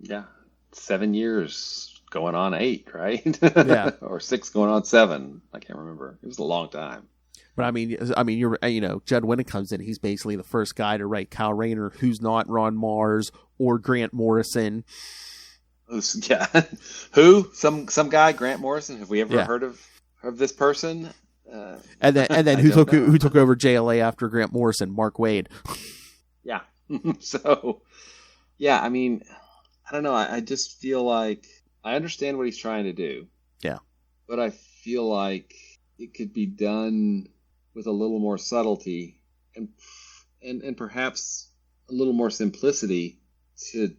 Yeah, 7 years going on 8, right? Yeah, or 6 going on 7. I can't remember. It was a long time. But I mean, you're Judd Winnick comes in. He's basically the first guy to write Kyle Rayner, who's not Ron Mars or Grant Morrison. Yeah, who? Some guy, Grant Morrison. Have we ever heard of this person? And then who took over JLA after Grant Morrison? Mark Waid. Yeah. So, yeah, I mean, I don't know. I just feel like I understand what he's trying to do. Yeah. But I feel like it could be done with a little more subtlety and perhaps a little more simplicity to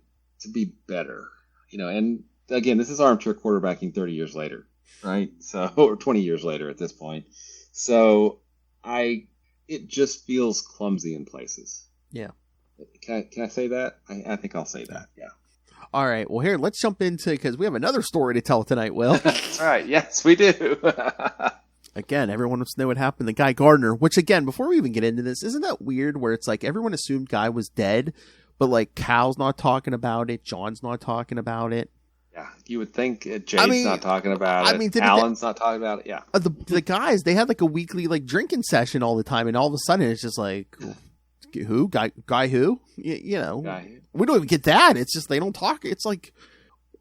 be better. And again, this is armchair quarterbacking 30 years later, right? So, or 20 years later at this point. So it just feels clumsy in places. Yeah. Can I say that? I think I'll say that. Yeah. All right. Well, here, let's jump into, because we have another story to tell tonight, Will. That's right. Yes, we do. Again, everyone wants to know what happened to Guy Gardner, which, again, before we even get into this, isn't that weird where it's like everyone assumed Guy was dead, but like Cal's not talking about it, John's not talking about it. Yeah, you would think Jade's not talking about it. Alan's not talking about it. Yeah. The guys, they had like a weekly like drinking session all the time, and all of a sudden it's just like, who? Guy who? Guy. We don't even get that. It's just they don't talk. It's like,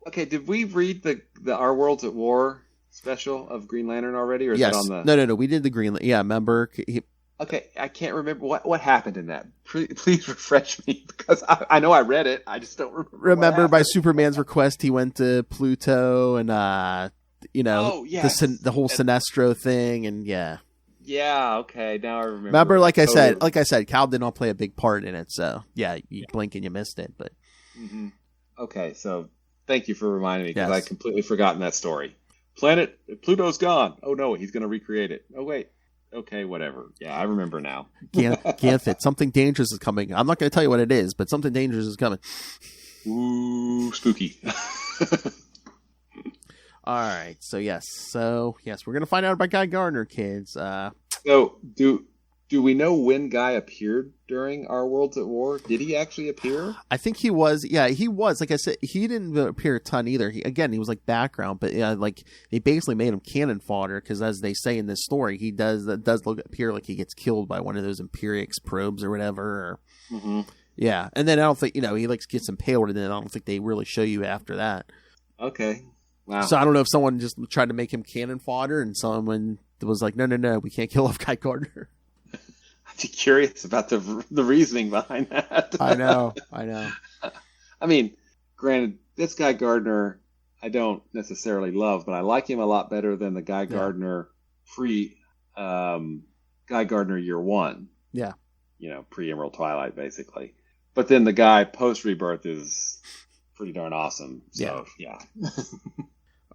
okay, did we read the Our Worlds at War special of Green Lantern already, or is yes. it on the? No. We did the Green. Yeah, remember? Okay, I can't remember what happened in that. Please refresh me, because I know I read it. I just don't remember. Remember, by Superman's request, he went to Pluto and the whole Sinestro thing, and yeah. Yeah. Okay. Now I remember. Remember, like I said, Cal did not play a big part in it. So yeah, you blink and you missed it. But okay, so thank you for reminding me, because I completely forgotten that story. Pluto's gone. Oh no, he's going to recreate it. Oh wait. Okay, whatever. Yeah, I remember now. Ganthet, something dangerous is coming. I'm not going to tell you what it is, but something dangerous is coming. Ooh, spooky. All right. So yes, we're going to find out about Guy Gardner, kids. So do Do we know when Guy appeared during Our Worlds at War? Did he actually appear? I think he was. Yeah, he was. Like I said, he didn't appear a ton either. He was like background, but yeah, like they basically made him cannon fodder because, as they say in this story, he does appear like he gets killed by one of those Imperix probes or whatever. Or, yeah, and then I don't think he like gets impaled, and then I don't think they really show you after that. Okay, wow. So I don't know if someone just tried to make him cannon fodder, and someone was like, no, we can't kill off Guy Gardner. I'm curious about the reasoning behind that. I know. I mean, granted, this Guy Gardner I don't necessarily love, but I like him a lot better than the Guy Gardner Guy Gardner year one. Yeah. Pre-Emerald Twilight, basically. But then the guy post-Rebirth is pretty darn awesome. So, yeah.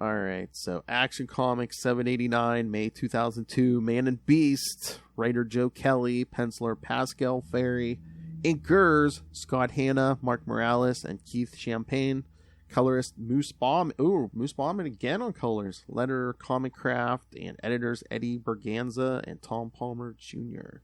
All right, so Action Comics 789, May 2002, Man and Beast, writer Joe Kelly, penciler Pascal Ferry, inkers Scott Hanna, Mark Morales, and Keith Champagne, colorist Moose Bauman. Ooh, Moose Bauman again on colors, letterer Comic Craft, and editors Eddie Berganza and Tom Palmer Jr.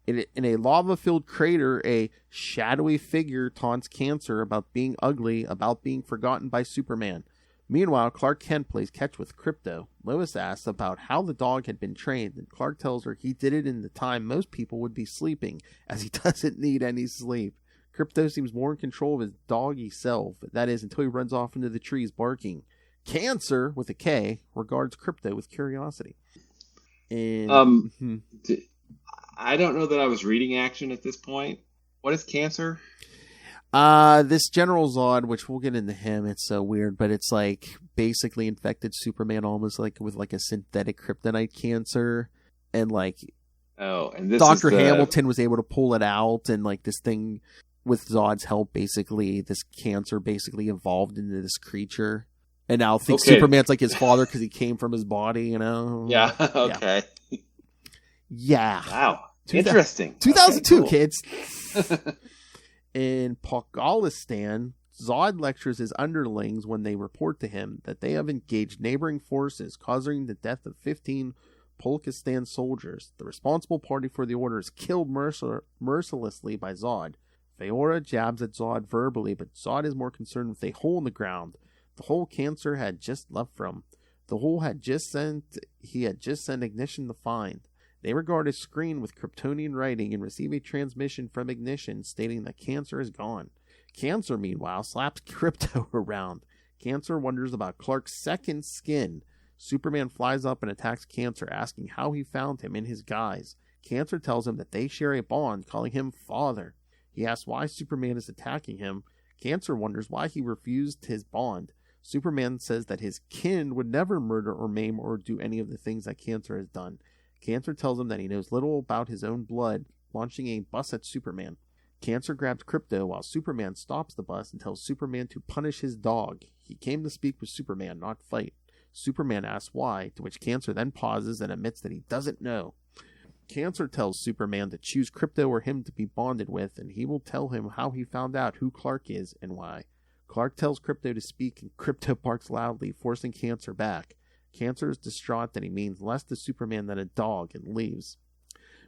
In a lava-filled crater, a shadowy figure taunts Cancer about being ugly, about being forgotten by Superman. Meanwhile, Clark Kent plays catch with Crypto. Lois asks about how the dog had been trained, and Clark tells her he did it in the time most people would be sleeping, as he doesn't need any sleep. Crypto seems more in control of his doggy self, that is, until he runs off into the trees barking. Cancer, with a K, regards Crypto with curiosity. And, I don't know that I was reading Action at this point. What is Cancer? This General Zod, which we'll get into him, it's so weird, but it's like basically infected Superman almost like with like a synthetic kryptonite cancer, and like this Dr. Hamilton was able to pull it out, and like this thing with Zod's help, basically this cancer basically evolved into this creature, and now I think Superman's like his father because he came from his body, Yeah. Okay. Yeah. Wow. Interesting. 2002, okay, kids. In Pakistan, Zod lectures his underlings when they report to him that they have engaged neighboring forces, causing the death of 15 Pakistan soldiers. The responsible party for the order is killed mercilessly by Zod. Feora jabs at Zod verbally, but Zod is more concerned with a hole in the ground. The hole Cancer had just left from. The hole he had just sent Ignition to find. They regard a screen with Kryptonian writing and receive a transmission from Ignition stating that Cancer is gone. Cancer, meanwhile, slaps Crypto around. Cancer wonders about Clark's second skin. Superman flies up and attacks Cancer, asking how he found him in his guise. Cancer tells him that they share a bond, calling him father. He asks why Superman is attacking him. Cancer wonders why he refused his bond. Superman says that his kin would never murder or maim or do any of the things that Cancer has done. Cancer tells him that he knows little about his own blood, launching a bus at Superman. Cancer grabs Crypto while Superman stops the bus and tells Superman to punish his dog. He came to speak with Superman, not fight. Superman asks why, to which Cancer then pauses and admits that he doesn't know. Cancer tells Superman to choose Crypto or him to be bonded with, and he will tell him how he found out who Clark is and why. Clark tells Crypto to speak, and Crypto barks loudly, forcing Cancer back. Cancer is distraught that he means less to Superman than a dog and leaves.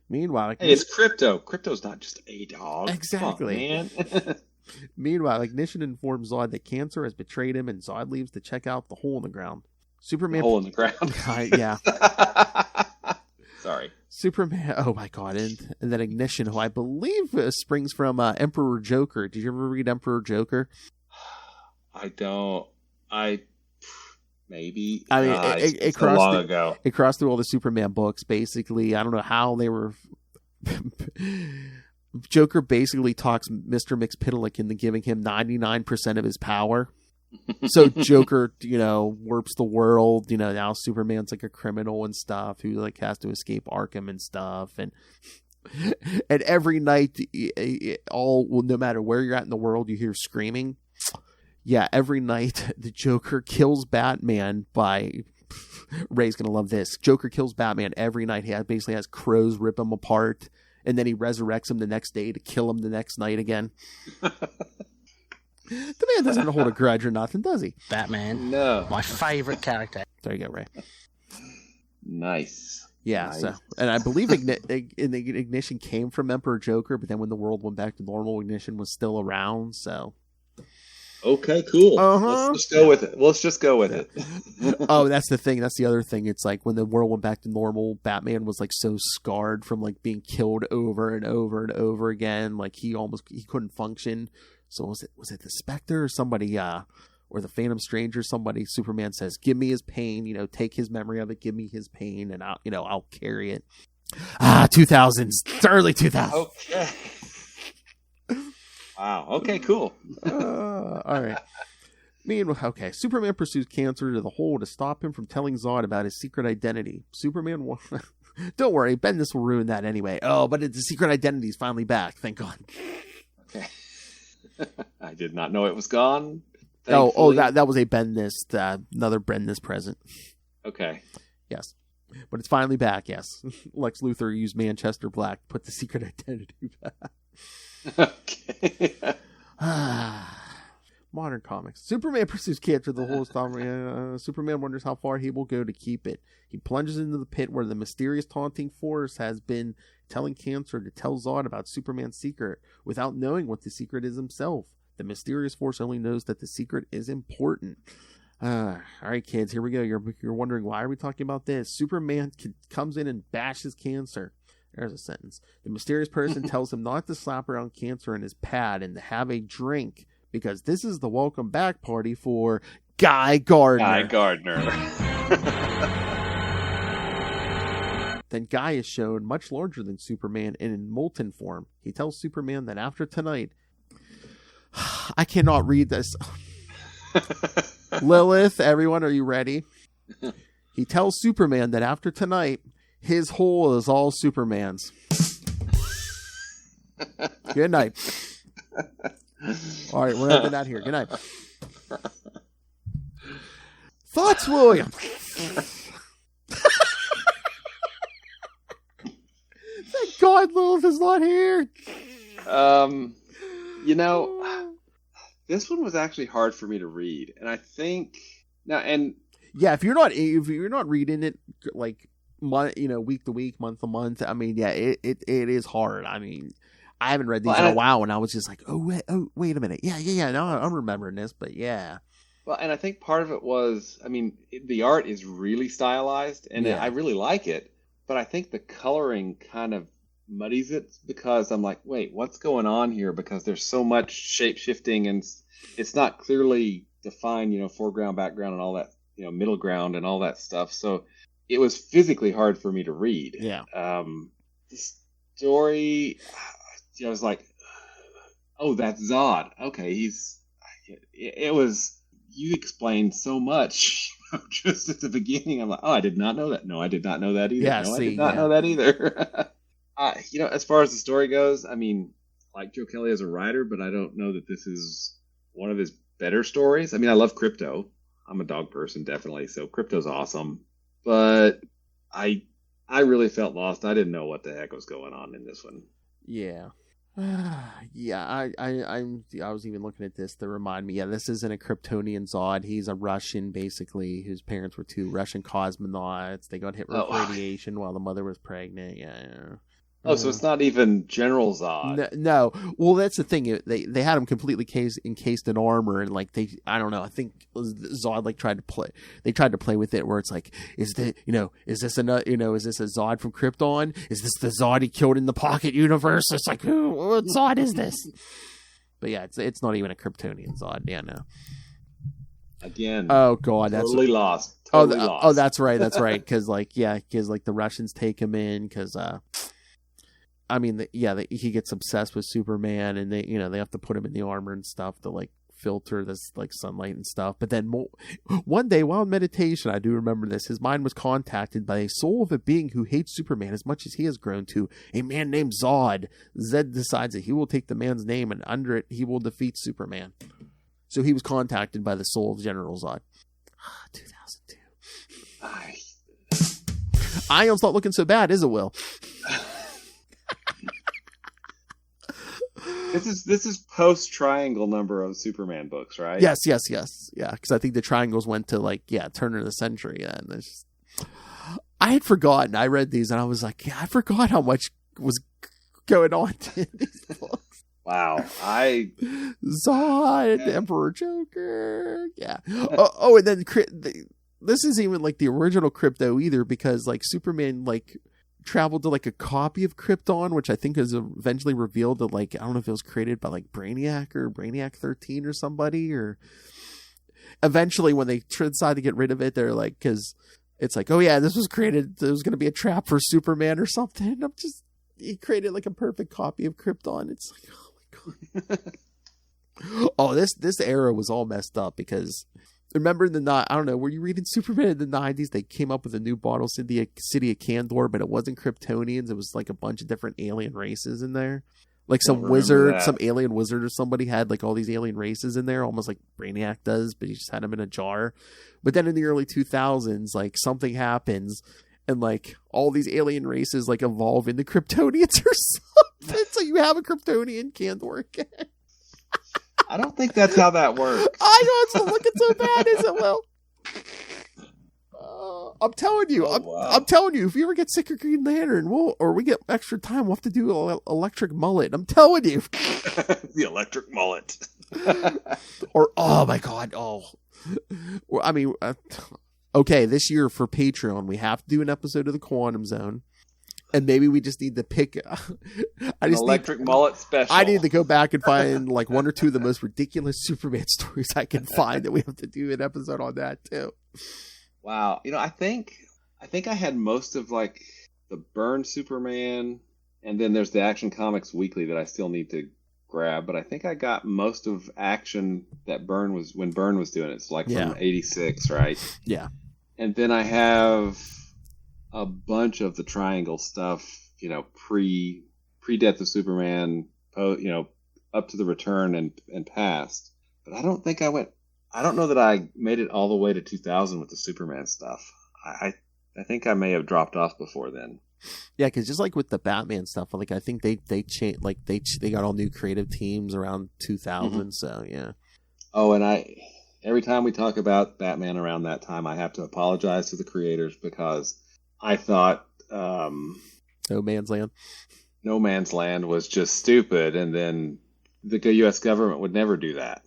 Meanwhile, hey, it's Crypto. Crypto's not just a dog. Exactly. Come on, man. Meanwhile, Ignition informs Zod that Cancer has betrayed him, and Zod leaves to check out the hole in the ground. Superman. The hole in the ground. Yeah. Sorry. Superman. Oh my God! And then Ignition, who I believe springs from Emperor Joker. Did you ever read Emperor Joker? I don't. Maybe. I mean, it crossed long ago. It crossed through all the Superman books, basically. I don't know how they were... Joker basically talks Mr. Mxyzptlk into giving him 99% of his power. So Joker, warps the world. Now Superman's like a criminal and stuff who like has to escape Arkham and stuff. And every night, no matter where you're at in the world, you hear screaming. Yeah, every night the Joker kills Batman by... Ray's going to love this. Joker kills Batman every night. He basically has crows rip him apart, and then he resurrects him the next day to kill him the next night again. The man doesn't hold a grudge or nothing, does he? Batman. No. My favorite character. There you go, Ray. Nice. Yeah, Nice. so, and I believe Ignition came from Emperor Joker, but then when the world went back to normal, Ignition was still around, so... Okay, cool. Uh-huh. Let's just go with it. Let's just go with it. Oh, that's the thing. That's the other thing. It's like when the world went back to normal, Batman was like so scarred from like being killed over and over and over again. Like he couldn't function. So was it the Spectre or somebody, or the Phantom Stranger? Somebody, Superman says, "Give me his pain. Take his memory of it. Give me his pain, and I'll carry it." 2000s, early 2000s. Okay. Wow. Okay, cool. All right. Meanwhile, Superman pursues Cancer to the hole to stop him from telling Zod about his secret identity. Superman don't worry, Bendis will ruin that anyway. Oh, but the secret identity is finally back. Thank God. Okay. I did not know it was gone. Oh, that was a Bendis, another Bendis present. Okay. Yes. But it's finally back, yes. Lex Luthor used Manchester Black to put the secret identity back. Okay. Modern comics. Superman pursues Cancer the whole time. Superman wonders how far he will go to keep it. He plunges into the pit where the mysterious taunting force has been telling Cancer to tell Zod about Superman's secret without knowing what the secret is himself. The mysterious force only knows that the secret is important. All right, kids, here we go. You're wondering, why are we talking about this? Superman comes in and bashes Cancer. There's a sentence. The mysterious person tells him not to slap around Cancer in his pad and to have a drink because this is the welcome back party for Guy Gardner. Guy Gardner. Then Guy is shown much larger than Superman and in molten form. He tells Superman that after tonight... I cannot read this. Lilith, everyone, are you ready? He tells Superman that after tonight... his hole is all Superman's. Good night. All right, we're ending that here. Good night. Thoughts, William? Thank God Lilith is not here. This one was actually hard for me to read, and I think yeah, if you're not reading it like week to week, month to month, I mean, yeah, it is hard. I mean, I haven't read these in a while, and I was just like, wait a minute, yeah, no, I'm remembering this, but yeah. Well, and I think part of it was, I mean, the art is really stylized, and I really like it, but I think the coloring kind of muddies it because I'm like, wait, what's going on here? Because there's so much shape shifting, and it's not clearly defined, foreground, background, and all that, middle ground, and all that stuff. So it was physically hard for me to read. Yeah. The story, I was like, oh, that's Zod. Okay, it was. You explained so much just at the beginning. I'm like, oh, I did not know that. No, I did not know that either. Yeah, I did not know that either. As far as the story goes, I mean, I like Joe Kelly as a writer, but I don't know that this is one of his better stories. I mean, I love Crypto. I'm a dog person, definitely. So Crypto's awesome. But I really felt lost. I didn't know what the heck was going on in this one. Yeah. Yeah, I was even looking at this to remind me, this isn't a Kryptonian Zod. He's a Russian, basically, whose parents were two Russian cosmonauts. They got hit with radiation while the mother was pregnant. Yeah. Oh, so it's not even General Zod. No. Well, that's the thing. They had him completely encased in armor, and like I don't know. I think Zod tried to play with it, where it's like, is this a Zod from Krypton? Is this the Zod he killed in the Pocket Universe? It's like, what Zod is this? But yeah, it's not even a Kryptonian Zod. Yeah, no. Again. Oh God, that's totally lost. Oh, that's right. Because the Russians take him in because. I mean, he gets obsessed with Superman, and they have to put him in the armor and stuff to filter this sunlight and stuff. But then one day while in meditation, I do remember this, his mind was contacted by a soul of a being who hates Superman as much as he has grown to, a man named Zod. Zed decides that he will take the man's name, and under it, he will defeat Superman. So he was contacted by the soul of General Zod. 2002. Ion's not looking so bad, is it, Will? This is post Triangle number of Superman books, right? Yes. Yeah, because I think the Triangles went to turn of the century. And I had forgotten. I read these and I was like, yeah, I forgot how much was going on in these books. Wow. Zod, Emperor Joker. Yeah. Oh, and then this isn't even like the original Krypto either, because like Superman like traveled to like a copy of Krypton, which I think is eventually revealed that like, I don't know if it was created by like Brainiac or Brainiac 13 or somebody, or eventually when they decide to get rid of it, they're like, because it's like, oh yeah, this was created, there was going to be a trap for Superman or something. He created like a perfect copy of Krypton. It's like, oh my God. Oh, this era was all messed up because remember I don't know, were you reading Superman in the 90s? They came up with a new bottle city of Kandor, but it wasn't Kryptonians. It was like a bunch of different alien races in there. Like some wizard, some alien wizard or somebody had like all these alien races in there, almost like Brainiac does, but he just had them in a jar. But then in the early 2000s, like something happens and like all these alien races like evolve into Kryptonians or something. So you have a Kryptonian Kandor again. I don't think that's how that works. I know, it's not looking so bad, is it, Will? I'm telling you, I'm telling you, if you ever get sick of Green Lantern, or we get extra time, we'll have to do electric mullet. I'm telling you. The electric mullet. Or, oh my God, I mean, okay, this year for Patreon, we have to do an episode of the Quantum Zone. And maybe we just need to pick electric mullet special. I need to go back and find like one or two of the most ridiculous Superman stories I can find that we have to do an episode on that too. Wow. I think I had most of like the Byrne Superman, and then there's the Action Comics Weekly that I still need to grab, but I think I got most of Action that when Byrne was doing it. It's like from 86, right? Yeah. And then I have a bunch of the Triangle stuff, pre Death of Superman, up to the Return and past. But I don't know that I made it all the way to 2000 with the Superman stuff. I think I may have dropped off before then. Yeah, because just like with the Batman stuff, like I think they changed, like they got all new creative teams around 2000. Mm-hmm. So yeah. Oh, and every time we talk about Batman around that time, I have to apologize to the creators because I thought No Man's Land. No Man's Land was just stupid, and then the U.S. government would never do that.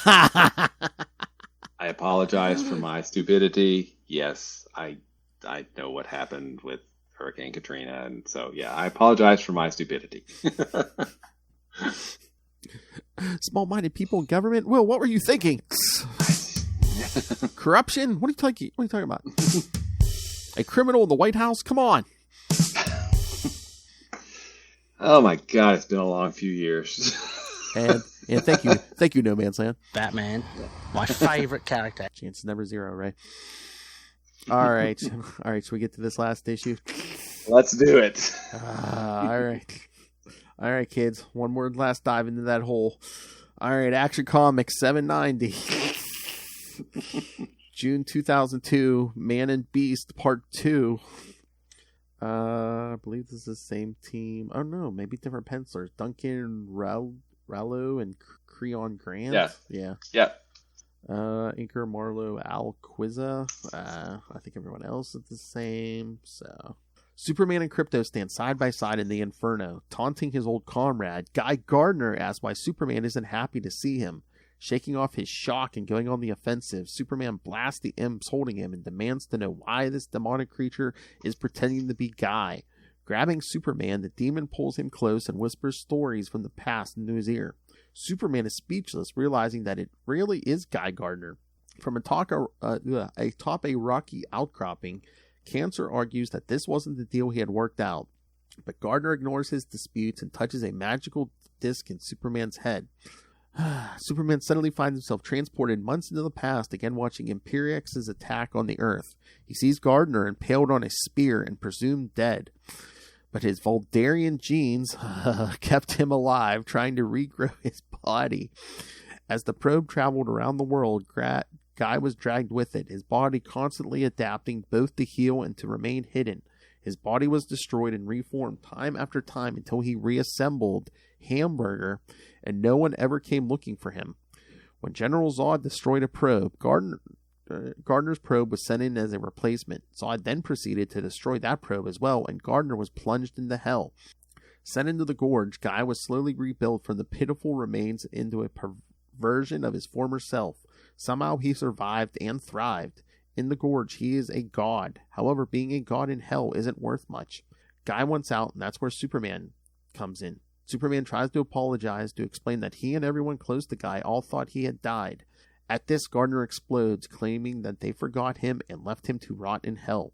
I apologize for my stupidity. Yes, I know what happened with Hurricane Katrina, and so yeah, I apologize for my stupidity. Small-minded people in government. Will, what were you thinking? Corruption? What are you talking about? A criminal in the White House? Come on. Oh my God, it's been a long few years. and thank you, No Man's Land. Batman, my favorite character. Chance is never zero, right? All right. Should we get to this last issue? Let's do it. All right, kids. One more last dive into that hole. All right, Action Comics 790. June 2002, Man and Beast Part 2. I believe this is the same team. Oh no, maybe different pencilers. Duncan Rallo and Creon Grant. Yeah. Inker Marlo Alquiza. I think everyone else is the same. So, Superman and Krypto stand side by side in the Inferno, taunting his old comrade. Guy Gardner asks why Superman isn't happy to see him. Shaking off his shock and going on the offensive, Superman blasts the imps holding him and demands to know why this demonic creature is pretending to be Guy. Grabbing Superman, the demon pulls him close and whispers stories from the past into his ear. Superman is speechless, realizing that it really is Guy Gardner. From atop a rocky outcropping, Cancer argues that this wasn't the deal he had worked out. But Gardner ignores his disputes and touches a magical disc in Superman's head. Superman suddenly finds himself transported months into the past, again watching Perech's attack on the Earth. He sees Gardner impaled on a spear and presumed dead. But his Voldarian genes kept him alive, trying to regrow his body. As the probe traveled around the world, Guy was dragged with it, his body constantly adapting both to heal and to remain hidden. His body was destroyed and reformed time after time until he reassembled Hamburger, and no one ever came looking for him. When General Zod destroyed a probe, Gardner's probe was sent in as a replacement. Zod then proceeded to destroy that probe as well, and Gardner was plunged into hell. Sent into the gorge, Guy was slowly rebuilt from the pitiful remains into a perversion of his former self. Somehow he survived and thrived. In the gorge, he is a god. However, being a god in hell isn't worth much. Guy wants out, and that's where Superman comes in. Superman tries to apologize to explain that he and everyone close to Guy all thought he had died. At this, Gardner explodes, claiming that they forgot him and left him to rot in hell.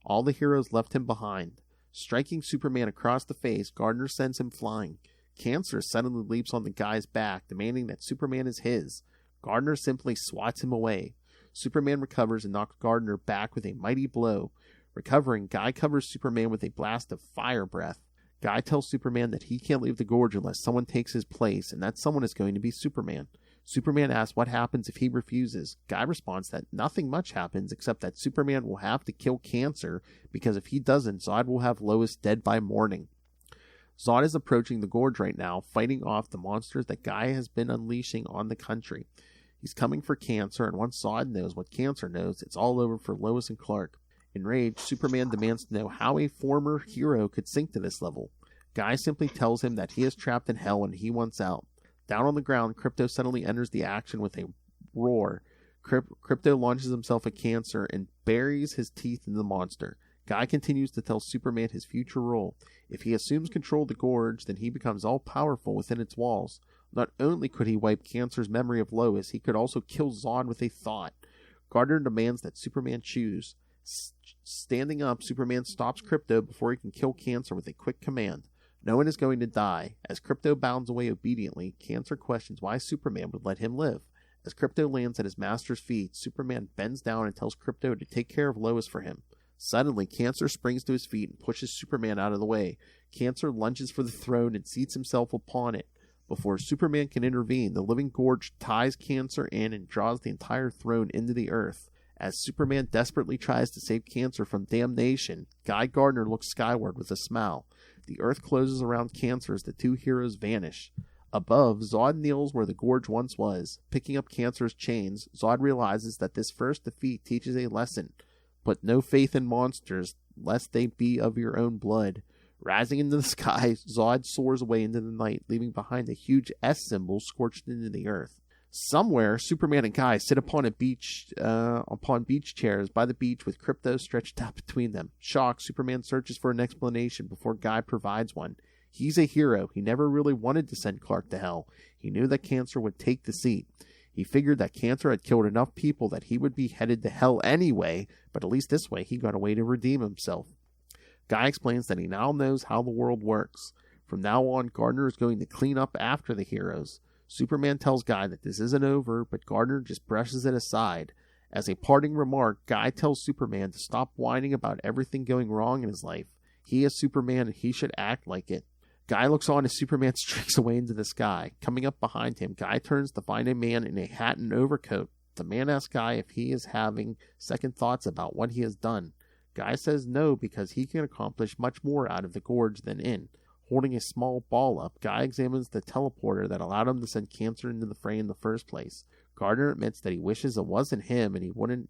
All the heroes left him behind. Striking Superman across the face, Gardner sends him flying. Cancer suddenly leaps on the Guy's back, demanding that Superman is his. Gardner simply swats him away. Superman recovers and knocks Gardner back with a mighty blow. Recovering, Guy covers Superman with a blast of fire breath. Guy tells Superman that he can't leave the gorge unless someone takes his place, and that someone is going to be Superman. Superman asks what happens if he refuses. Guy responds that nothing much happens except that Superman will have to kill Cancer, because if he doesn't, Zod will have Lois dead by morning. Zod is approaching the gorge right now, fighting off the monsters that Guy has been unleashing on the country. He's coming for Cancer, and once Zod knows what Cancer knows, it's all over for Lois and Clark. Enraged, Superman demands to know how a former hero could sink to this level. Guy simply tells him that he is trapped in hell and he wants out. Down on the ground, Krypto suddenly enters the action with a roar. Krypto launches himself at Cancer and buries his teeth in the monster. Guy continues to tell Superman his future role. If he assumes control of the gorge, then he becomes all-powerful within its walls. Not only could he wipe Cancer's memory of Lois, he could also kill Zod with a thought. Gardner demands that Superman choose. Standing up, Superman stops Krypto before he can kill Cancer with a quick command. No one is going to die. As Krypto bounds away obediently, Cancer questions why Superman would let him live. As Krypto lands at his master's feet, Superman bends down and tells Krypto to take care of Lois for him. Suddenly, Cancer springs to his feet and pushes Superman out of the way. Cancer lunges for the throne and seats himself upon it. Before Superman can intervene, the living gorge ties Cancer in and draws the entire throne into the earth. As Superman desperately tries to save Cancer from damnation, Guy Gardner looks skyward with a smile. The earth closes around Cancer as the two heroes vanish. Above, Zod kneels where the gorge once was. Picking up Cancer's chains, Zod realizes that this first defeat teaches a lesson. Put no faith in monsters, lest they be of your own blood. Rising into the sky, Zod soars away into the night, leaving behind a huge S symbol scorched into the earth. Somewhere, Superman and Guy sit upon beach chairs by the beach with Krypto stretched out between them. Shocked, Superman searches for an explanation before Guy provides one. He's a hero. He never really wanted to send Clark to hell. He knew that Cancer would take the seat. He figured that Cancer had killed enough people that he would be headed to hell anyway, but at least this way he got a way to redeem himself. Guy explains that he now knows how the world works. From now on, Gardner is going to clean up after the heroes. Superman tells Guy that this isn't over, but Gardner just brushes it aside. As a parting remark, Guy tells Superman to stop whining about everything going wrong in his life. He is Superman and he should act like it. Guy looks on as Superman streaks away into the sky. Coming up behind him, Guy turns to find a man in a hat and overcoat. The man asks Guy if he is having second thoughts about what he has done. Guy says no because he can accomplish much more out of the gorge than in. Holding a small ball up, Guy examines the teleporter that allowed him to send Cancer into the fray in the first place. Gardner admits that he wishes it wasn't him and he wouldn't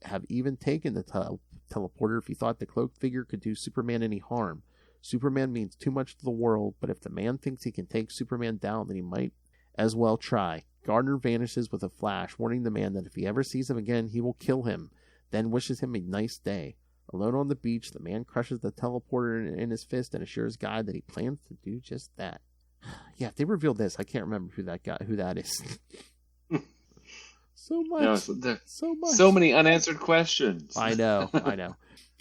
have even taken the teleporter if he thought the cloaked figure could do Superman any harm. Superman means too much to the world, but if the man thinks he can take Superman down, then he might as well try. Gardner vanishes with a flash, warning the man that if he ever sees him again, he will kill him, then wishes him a nice day. Alone on the beach, the man crushes the teleporter in his fist and assures Guy that he plans to do just that. Yeah, if they revealed this, I can't remember who that is. So much. So much. So many unanswered questions. I know.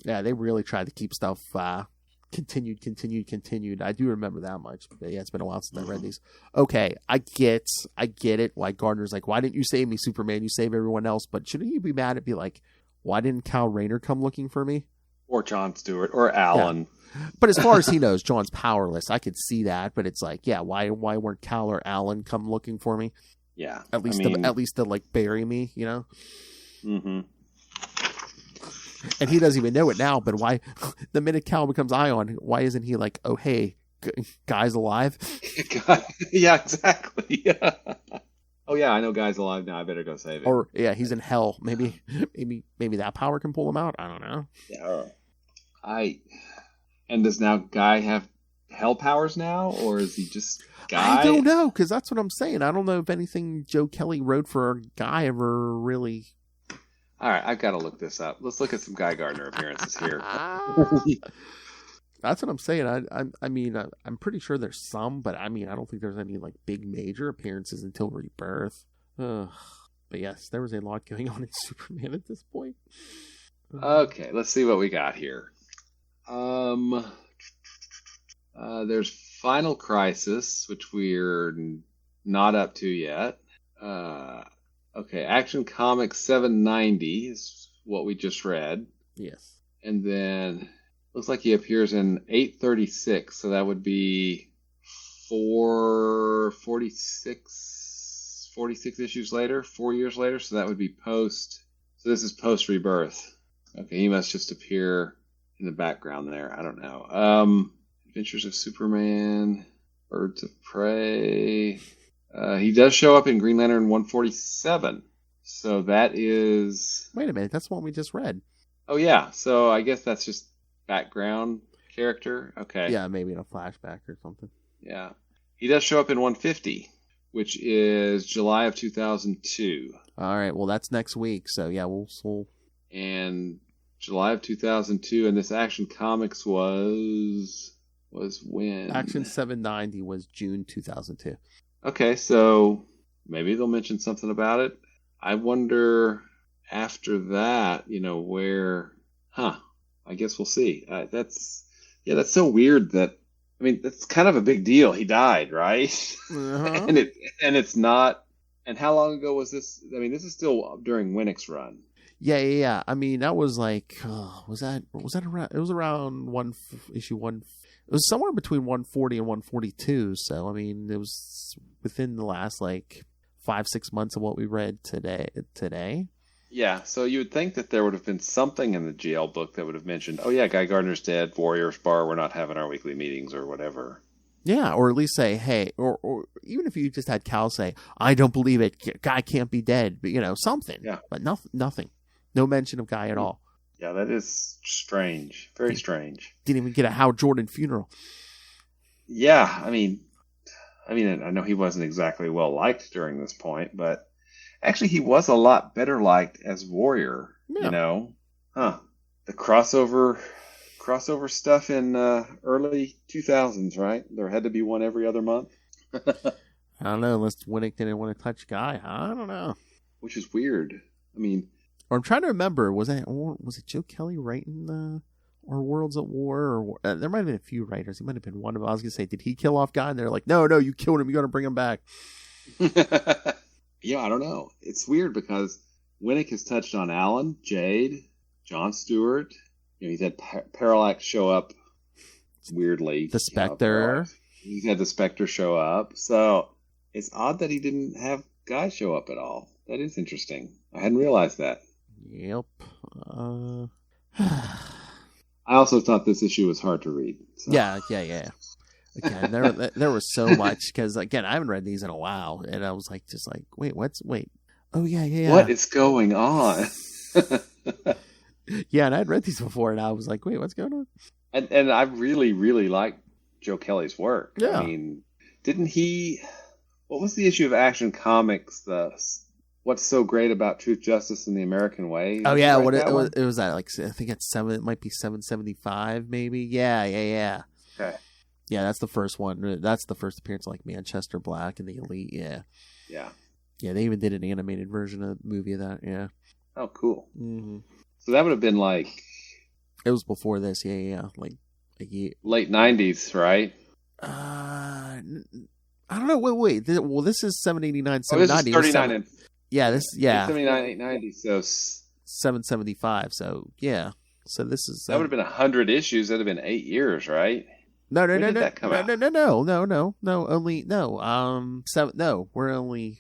Yeah, they really tried to keep stuff continued. I do remember that much. But yeah, it's been a while since I read these. Okay, I get it. Why Gardner's like, why didn't you save me, Superman? You save everyone else. But shouldn't you be mad and be like, why didn't Kyle Rayner come looking for me? Or John Stewart, or Alan. Yeah. But as far as he knows, John's powerless. I could see that, but it's like, yeah, why weren't Kyle or Alan come looking for me? Yeah, at least to like bury me, you know. Mm-hmm. And he doesn't even know it now. But why? The minute Kyle becomes Ion, why isn't he like, oh hey, Guy's alive? Yeah, exactly. Yeah. Oh yeah, I know Guy's alive now. I better go save him. Or yeah, he's in hell. Maybe that power can pull him out. I don't know. Yeah. And does now Guy have hell powers now, or is he just Guy? I don't know, because that's what I'm saying. I don't know if anything Joe Kelly wrote for Guy ever really. All right, I've got to look this up. Let's look at some Guy Gardner appearances here. That's what I'm saying. I mean, I'm pretty sure there's some, but I mean, I don't think there's any like big major appearances until Rebirth. But yes, there was a lot going on in Superman at this point. Okay, let's see what we got here. There's Final Crisis, which we're not up to yet. Okay, Action Comics 790 is what we just read. Yes. And then looks like he appears in 836, so that would be 46 issues later, 4 years later, so that would be post. So this is post Rebirth. Okay, he must just appear in the background there. I don't know. Adventures of Superman, Birds of Prey. He does show up in Green Lantern 147. So that is... Wait a minute, that's one we just read. Oh, yeah. So I guess that's just background character. Okay. Yeah, maybe in a flashback or something. Yeah. He does show up in 150, which is July of 2002. All right, well, that's next week. So, yeah, we'll... And July of 2002, and this Action Comics was when? Action 790 was June 2002. Okay, so maybe they'll mention something about it. I wonder after that, where... I guess we'll see. That's so weird that... I mean, that's kind of a big deal. He died, right? Uh-huh. and it's not... And how long ago was this? I mean, this is still during Winnick's run. Yeah. I mean, that was like... was that around... It was around issue 1... It was somewhere between 140 and 142. So, I mean, it was within the last, 5-6 months of what we read today. Yeah, so you would think that there would have been something in the GL book that would have mentioned, oh yeah, Guy Gardner's dead, Warriors Bar, we're not having our weekly meetings or whatever. Yeah, or at least say, hey, or even if you just had Cal say, I don't believe it, Guy can't be dead, but something. Yeah. But nothing. No mention of Guy at all. Yeah, that is strange. Very strange. Didn't even get a Hal Jordan funeral. Yeah, I mean, I know he wasn't exactly well liked during this point, but actually he was a lot better liked as Warrior, Yeah. The crossover stuff in early 2000s, right? There had to be one every other month. I don't know, unless Winnick didn't want to touch Guy. I don't know. Which is weird. I mean... Or I'm trying to remember, was it Joe Kelly writing or Worlds at War? Or there might have been a few writers. He might have been one of them. I was going to say, did he kill off Guy? And they're like, no, you killed him. You got to bring him back. Yeah, I don't know. It's weird because Winnick has touched on Alan, Jade, John Stewart. He's had Parallax show up weirdly. The Spectre. He's had the Spectre show up. So it's odd that he didn't have Guy show up at all. That is interesting. I hadn't realized that. Yep. I also thought this issue was hard to read. So. Yeah. Again, there was so much because again, I haven't read these in a while, and I was just like, wait. Oh yeah. What is going on? Yeah, and I'd read these before, and I was like, wait, what's going on? And I really, really like Joe Kelly's work. Yeah. I mean, didn't he? What was the issue of Action Comics? What's so great about Truth, Justice, and the American Way? Oh yeah, it was that I think it's 7. It might be 775, maybe. Yeah. Okay. Yeah, that's the first one. That's the first appearance of Manchester Black and the Elite. Yeah. Yeah. Yeah, they even did an animated version of the movie of that. Yeah. Oh, cool. Mm-hmm. So that would have been It was before this. Yeah. A year. Late 90s, right? I don't know. Wait. Well, this is 789, 790. This is 39. Yeah. 79, 890. So 775. So yeah. So this is that would have been 100 issues. That would have been 8 years, right? No. That come out? No. Only no. 7. No, we're only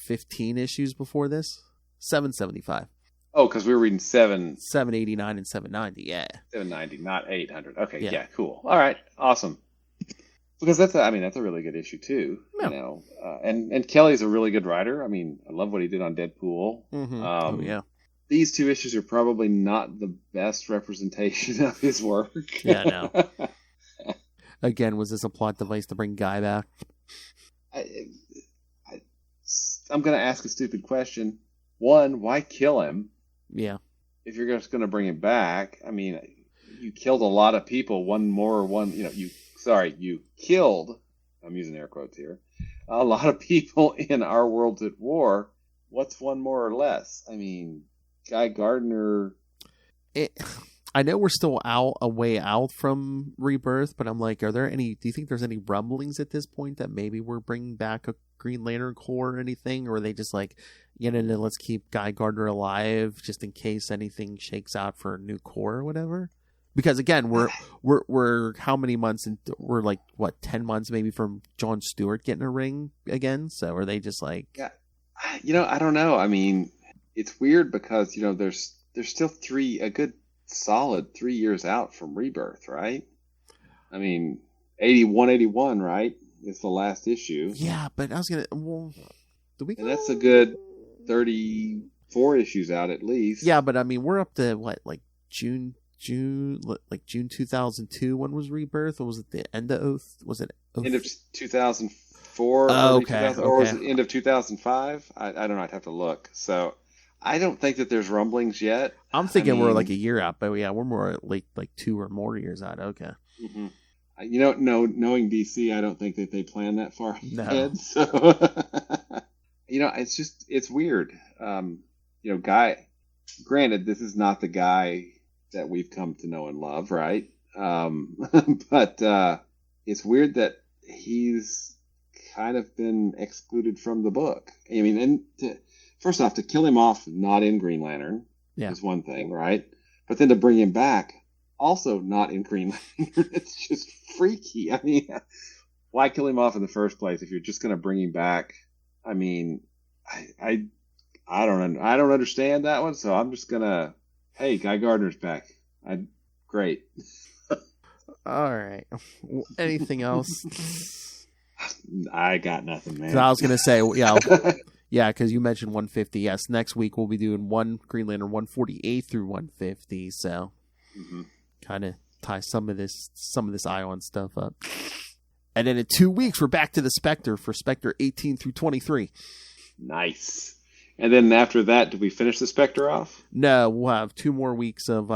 15 issues before this. 775. Oh, because we were reading 789 and 790. Yeah. 790, not 800. Okay, Yeah. yeah, cool. All right, awesome. Because that's a really good issue too. Yeah. You know, and Kelly's a really good writer. I mean, I love what he did on Deadpool. Mm-hmm. Oh yeah. These two issues are probably not the best representation of his work. Yeah, no. Again, was this a plot device to bring Guy back? I'm going to ask a stupid question. One, why kill him? Yeah. If you're just going to bring him back, I mean, you killed a lot of people. You killed, I'm using air quotes here, a lot of people in Our Worlds at War. What's one more or less? I mean, Guy Gardner. I know we're still a way out from Rebirth, but I'm like, do you think there's any rumblings at this point that maybe we're bringing back a Green Lantern Corps or anything? Or are they just like, let's keep Guy Gardner alive just in case anything shakes out for a new Corps or whatever? Because again, we're how many months? We're like, what, 10 months maybe from John Stewart getting a ring again? So are they just like... Yeah, I don't know. I mean, it's weird because, there's still a good solid 3 years out from Rebirth, right? I mean, 181, right? It's the last issue. Yeah, but I was gonna. And that's a good 34 issues out at least. Yeah, but I mean, we're up to what, like June 2002. When was Rebirth? Or was it the end of Was it end of 2004? Oh, okay. Or was it end of 2005? I don't know. I'd have to look. So I don't think that there's rumblings yet. I'm thinking we're like a year out, but yeah, we're more like 2 or more years out. Okay. Mm-hmm. Knowing DC, I don't think that they plan that far ahead. So, it's weird. Guy, granted, this is not the Guy that we've come to know and love, right? But it's weird that he's kind of been excluded from the book. I mean, first off, to kill him off not in Green Lantern is one thing, right? But then to bring him back, also not in Green Lantern, it's just freaky. I mean, why kill him off in the first place if you're just going to bring him back? I mean, I don't understand that one, so I'm just gonna. Hey, Guy Gardner's back. Great. All right. Anything else? I got nothing, man. I was gonna say, yeah, because you mentioned 150. Yes, next week we'll be doing one Green Lantern 148 through 150. So, kind of tie some of this Ion stuff up. And then in 2 weeks we're back to the Spectre for Spectre 18 through 23. Nice. And then after that, did we finish the Spectre off? No, we'll have 2 more weeks of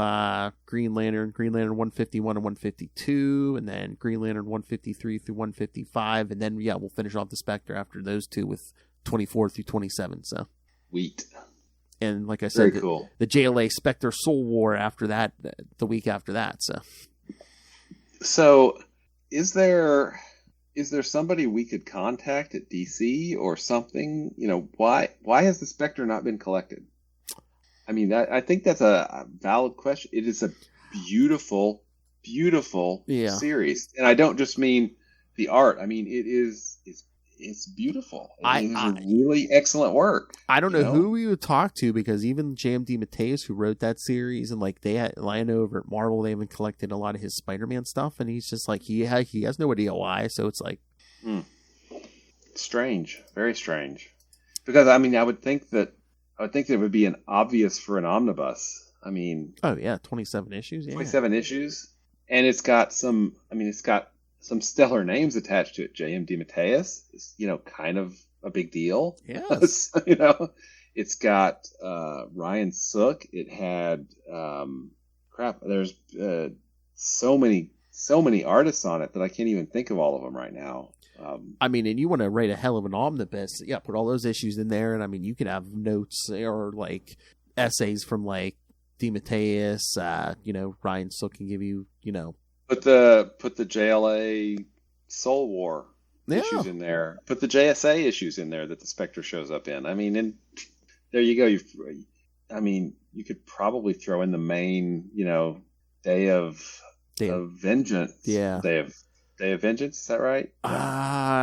Green Lantern 151 and 152, and then Green Lantern 153 through 155, and then we'll finish off the Spectre after those 2 with 24 through 27. So, sweet. And like I said, very cool. The JLA Spectre Soul War after that, the week after that. So is there somebody we could contact at DC or something? Why has the Spectre not been collected? I mean, I think that's a valid question. It is a beautiful, beautiful series, and I don't just mean the art. I mean, it's beautiful. It's really excellent work. I don't know who we would talk to, because even J.M. DeMatteis, who wrote that series, and like they had lying over at Marvel, they haven't collected a lot of his Spider-Man stuff, and he's just like he has no idea why. So it's like strange, very strange. Because I mean, I would think that it would be an obvious for an omnibus. I mean, 27 issues, 27 issues, and it's got some stellar names attached to it. J.M. DeMatteis is, kind of a big deal. Yes. It's got Ryan Sook. It had there's so many artists on it that I can't even think of all of them right now. I mean, and you want to write a hell of an omnibus, put all those issues in there, and I mean, you could have notes or like essays from like DeMatteis. Ryan Sook can give you, Put the JLA Soul War issues in there. Put the JSA issues in there that the Spectre shows up in. I mean, and there you go. You could probably throw in the main, Day of Vengeance. Yeah. Day of Vengeance. Is that right?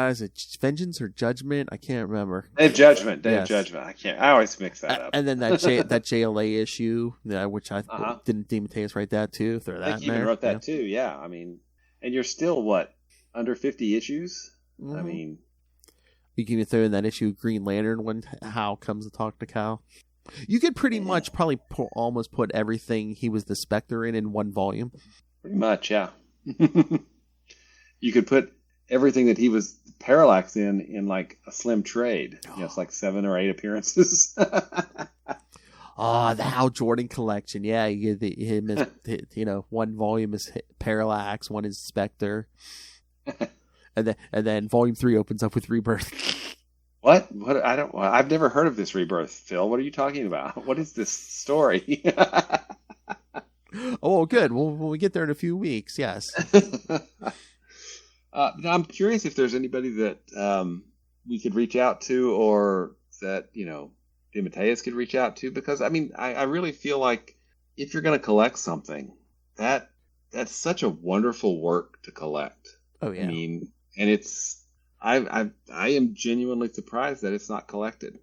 Is it Vengeance or Judgment? I can't remember. Day of Judgment. Day of Judgment. I always mix that up. And then that JLA issue, which I didn't DeMatteis write that too. Throw that I think he even wrote that too. Yeah. I mean, and you're still under 50 issues. Mm-hmm. I mean, you can even throw in that issue of Green Lantern when Hal comes to talk to Kyle. You could pretty much probably almost put everything he was the Spectre in one volume. pretty much, yeah. You could put everything that he was Parallax in like a slim trade. It's like 7 or 8 appearances. Oh, the Hal Jordan collection. Yeah, you get him as, one volume is Parallax, one is Spectre. and then volume 3 opens up with Rebirth. What? I've never heard of this Rebirth, Phil. What are you talking about? What is this story? Oh, good. Well, when we get there in a few weeks, yes. I'm curious if there's anybody that we could reach out to, or that, DeMatteis could reach out to, because I really feel like if you're going to collect something, that's such a wonderful work to collect. Oh yeah. And it's I am genuinely surprised that it's not collected.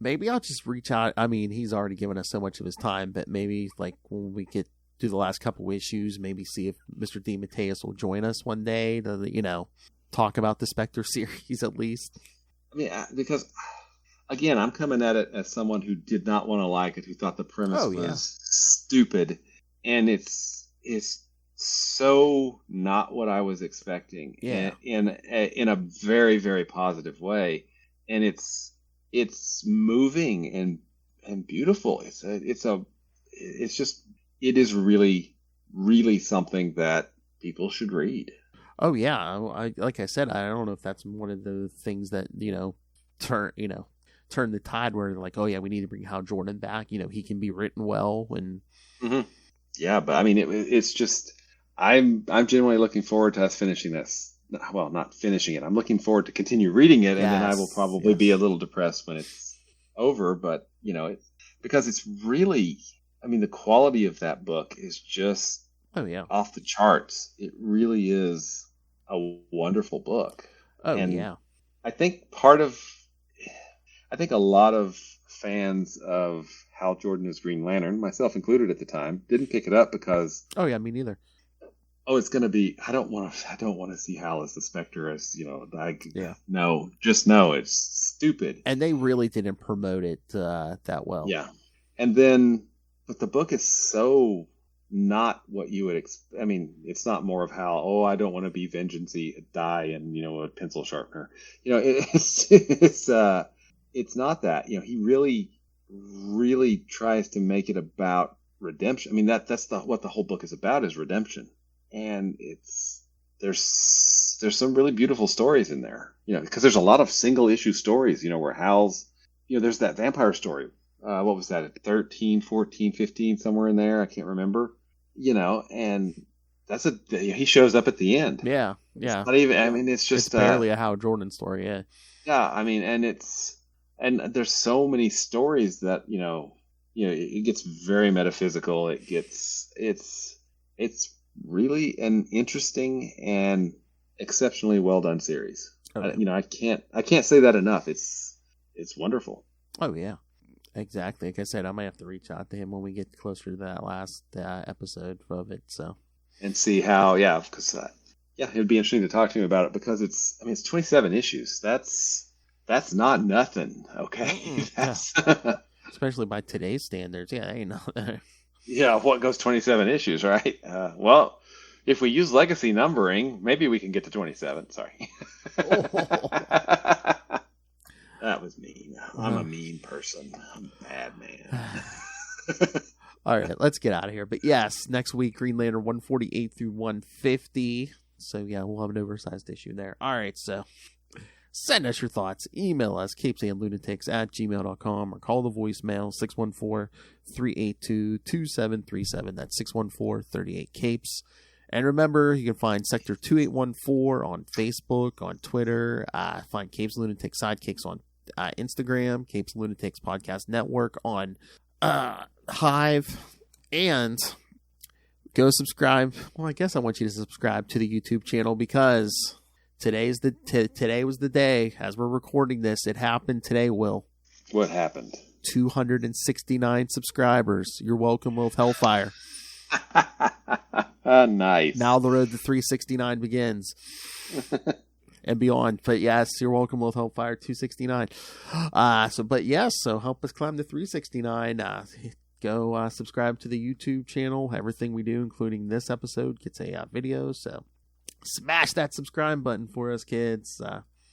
Maybe I'll just reach out. He's already given us so much of his time, but maybe like when we get through the last couple issues, maybe see if Mr. DeMatteis will join us one day to, talk about the Spectre series at least. Because again, I'm coming at it as someone who did not want to like it, who thought the premise was stupid, and it's so not what I was expecting. Yeah. In a very, very positive way, and it's moving and beautiful. It is really, really something that people should read. Oh yeah, like I said, I don't know if that's one of the things that turn the tide where they're like, oh yeah, we need to bring Hal Jordan back. He can be written well and. Mm-hmm. Yeah, but it's just I'm genuinely looking forward to us finishing this. Well, not finishing it. I'm looking forward to continue reading it, and then I will probably be a little depressed when it's over. But because it's really, the quality of that book is just off the charts. It really is a wonderful book. Oh, and yeah. I think a lot of fans of Hal Jordan as Green Lantern, myself included at the time, didn't pick it up because. Oh yeah, me neither. Oh, it's going to be. I don't want to see Hal as the Spectre as No, just no. It's stupid. And they really didn't promote it that well. Yeah, and then, but the book is so not what you would expect. It's not more of Hal. Oh, I don't want to be vengeance-y, die, and a pencil sharpener. It's not that. He really, really tries to make it about redemption. That's what the whole book is about, is redemption. And there's some really beautiful stories in there, because there's a lot of single issue stories, where Hal's, there's that vampire story. What was that? 13, 14, 15, somewhere in there. I can't remember, and that's he shows up at the end. Yeah. Yeah. It's not even, it's just barely a Hal Jordan story. Yeah. Yeah. And there's so many stories that, it gets very metaphysical. It's really an interesting and exceptionally well done series. Okay. I can't say that enough. It's wonderful. Oh yeah, exactly. Like I said, I might have to reach out to him when we get closer to that last episode of it. So and see how, because it'd be interesting to talk to him about it, because it's 27 issues. That's not nothing. Okay, especially by today's standards. Yeah, ain't nothing. Yeah, what goes 27 issues, right? Well, if we use legacy numbering, maybe we can get to 27. Sorry. That was mean. I'm a mean person. I'm a bad man. All right, let's get out of here. But yes, next week, Green Lantern 148 through 150. So yeah, we'll have an oversized issue there. All right, so send us your thoughts. Email us, CapesandLunatics@gmail.com, or call the voicemail, 614-382-2737. That's 614-38-CAPES. And remember, you can find Sector 2814 on Facebook, on Twitter. Find Capes Lunatics Sidekicks on Instagram, Capes Lunatics Podcast Network on Hive. And go subscribe. Well, I guess I want you to subscribe to the YouTube channel, because today was the day. As we're recording this, it happened today, Will. What happened? 269 subscribers. You're welcome, Will Hellfire. Nice. Now the road to 369 begins. And beyond. But yes, you're welcome with Hellfire 269. So help us climb to 369. Go subscribe to the YouTube channel. Everything we do, including this episode, gets a video. So smash that subscribe button for us, kids.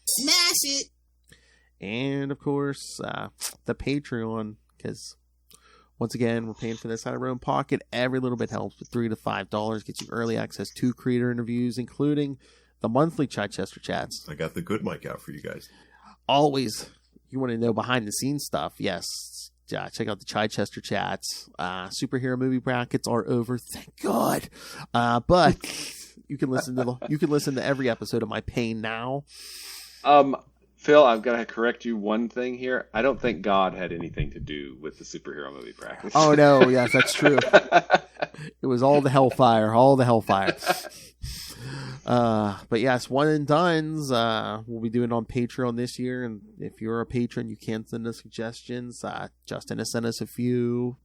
Smash it! And of course, the Patreon, because once again, we're paying for this out of our own pocket. Every little bit helps. With $3 to $5 gets you early access to creator interviews, including the monthly Chichester chats. I got the good mic out for you guys. Always, you want to know behind the scenes stuff? Yes, check out the Chichester chats. Superhero movie brackets are over, thank God. But you can listen to every episode of my Pain Now. Phil, I've got to correct you one thing here. I don't think God had anything to do with the superhero movie brackets. Oh no, yes, that's true. It was all the hellfire. But yes, one and dones we'll be doing on Patreon this year, and if you're a patron, you can send us suggestions. Justin has sent us a few.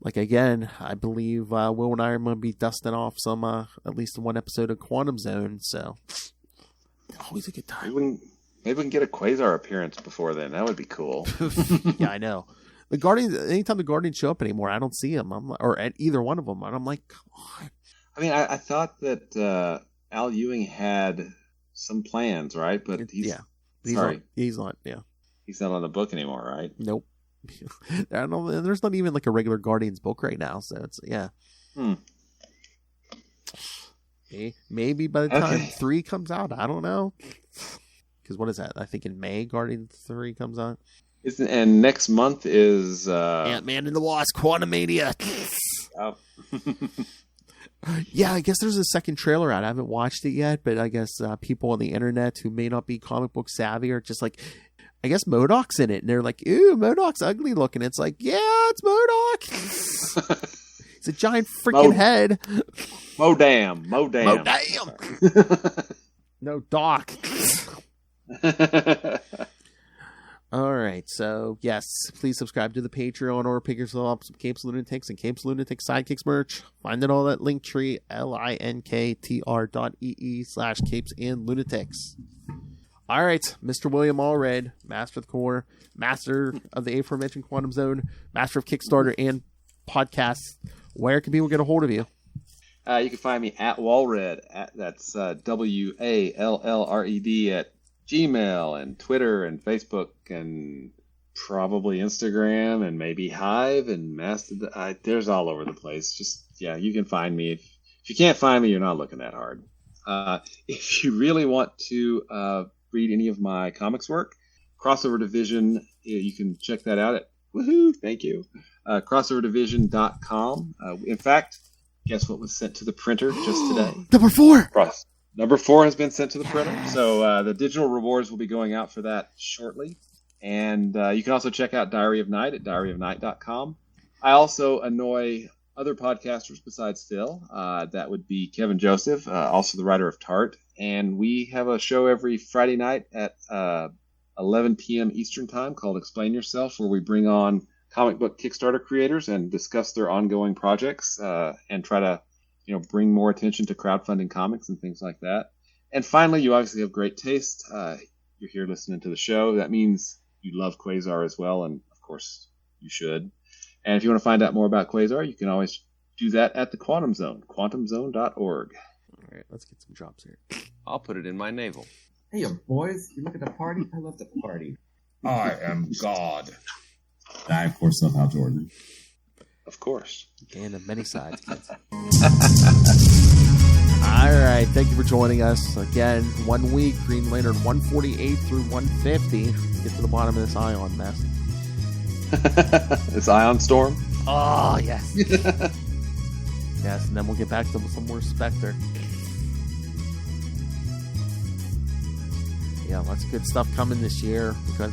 Again, I believe Will and I are going to be dusting off some at least one episode of Quantum Zone, so always a good time. Maybe we can get a Quasar appearance before then. That would be cool. Yeah, I know. The Guardians. Anytime the Guardians show up anymore, I don't see them. Or at either one of them, and I'm like, come on. I mean, I thought that Al Ewing had some plans, right? But he's not. Yeah, he's not on the book anymore, right? Nope. There's not even a regular Guardians book right now, so it's Maybe by the time 3 comes out, I don't know. Because what is that? I think in May, Guardians 3 comes out. And next month is Ant-Man and the Wasp: Quantumania. Oh. Yeah, I guess there's a second trailer out. I haven't watched it yet, but I guess people on the internet who may not be comic book savvy are just like, I guess MODOK's in it, and they're like, "Ew, MODOK's ugly looking." It's like, yeah, it's MODOK. It's a giant freaking head. Modam. No, Doc. All right, so yes, please subscribe to the Patreon or pick yourself up some Capes and Lunatics and Capes and Lunatics Sidekicks merch. Find it all at Linktree, linktr.ee/Capes and Lunatics. All right, Mr. William Allred, Master of the Core, Master of the aforementioned Quantum Zone, Master of Kickstarter and podcasts. Where can people get a hold of you? You can find me at Wallred. That's WALLRED at Gmail and Twitter and Facebook and probably Instagram and maybe Hive and Mastodon. There's all over the place. You can find me. If you can't find me, you're not looking that hard. If you really want to read any of my comics work, Crossover Division, you can check that out at thank you. CrossoverDivision.com. In fact, guess what was sent to the printer just today? Number 4. Number 4 has been sent to the printer. So the digital rewards will be going out for that shortly. And you can also check out Diary of Night at diaryofnight.com. I also annoy other podcasters besides Phil. That would be Kevin Joseph, also the writer of Tart. And we have a show every Friday night at 11 p.m. Eastern Time called Explain Yourself, where we bring on comic book Kickstarter creators and discuss their ongoing projects and try to bring more attention to crowdfunding comics and things like that. And finally, you obviously have great taste. You're here listening to the show. That means you love Quasar as well, and of course, you should. And if you want to find out more about Quasar, you can always do that at the Quantum Zone, quantumzone.org. All right, let's get some drops here. I'll put it in my navel. Hey, boys, you look at the party? I love the party. I am God. I, of course, love Hal Jordan. Of course. And of many sides, kids. All right, thank you for joining us. Again, 1 week, Green Lantern 148 through 150. Get to the bottom of this Ion mess. This Ion Storm? Oh, yes. Yes, and then we'll get back to some more Spectre. Yeah, lots of good stuff coming this year. We got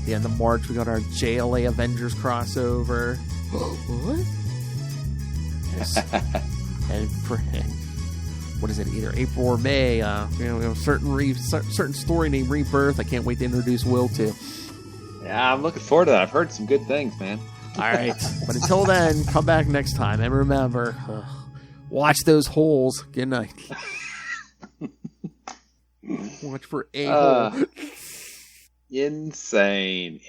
the end of March, we got our JLA Avengers crossover. What? And what is it? Either April or May. We have a certain story named Rebirth. I can't wait to introduce Will to. Yeah, I'm looking forward to that. I've heard some good things, man. All right. But until then, come back next time. And remember, watch those holes. Good night. Watch for a hole. Insane.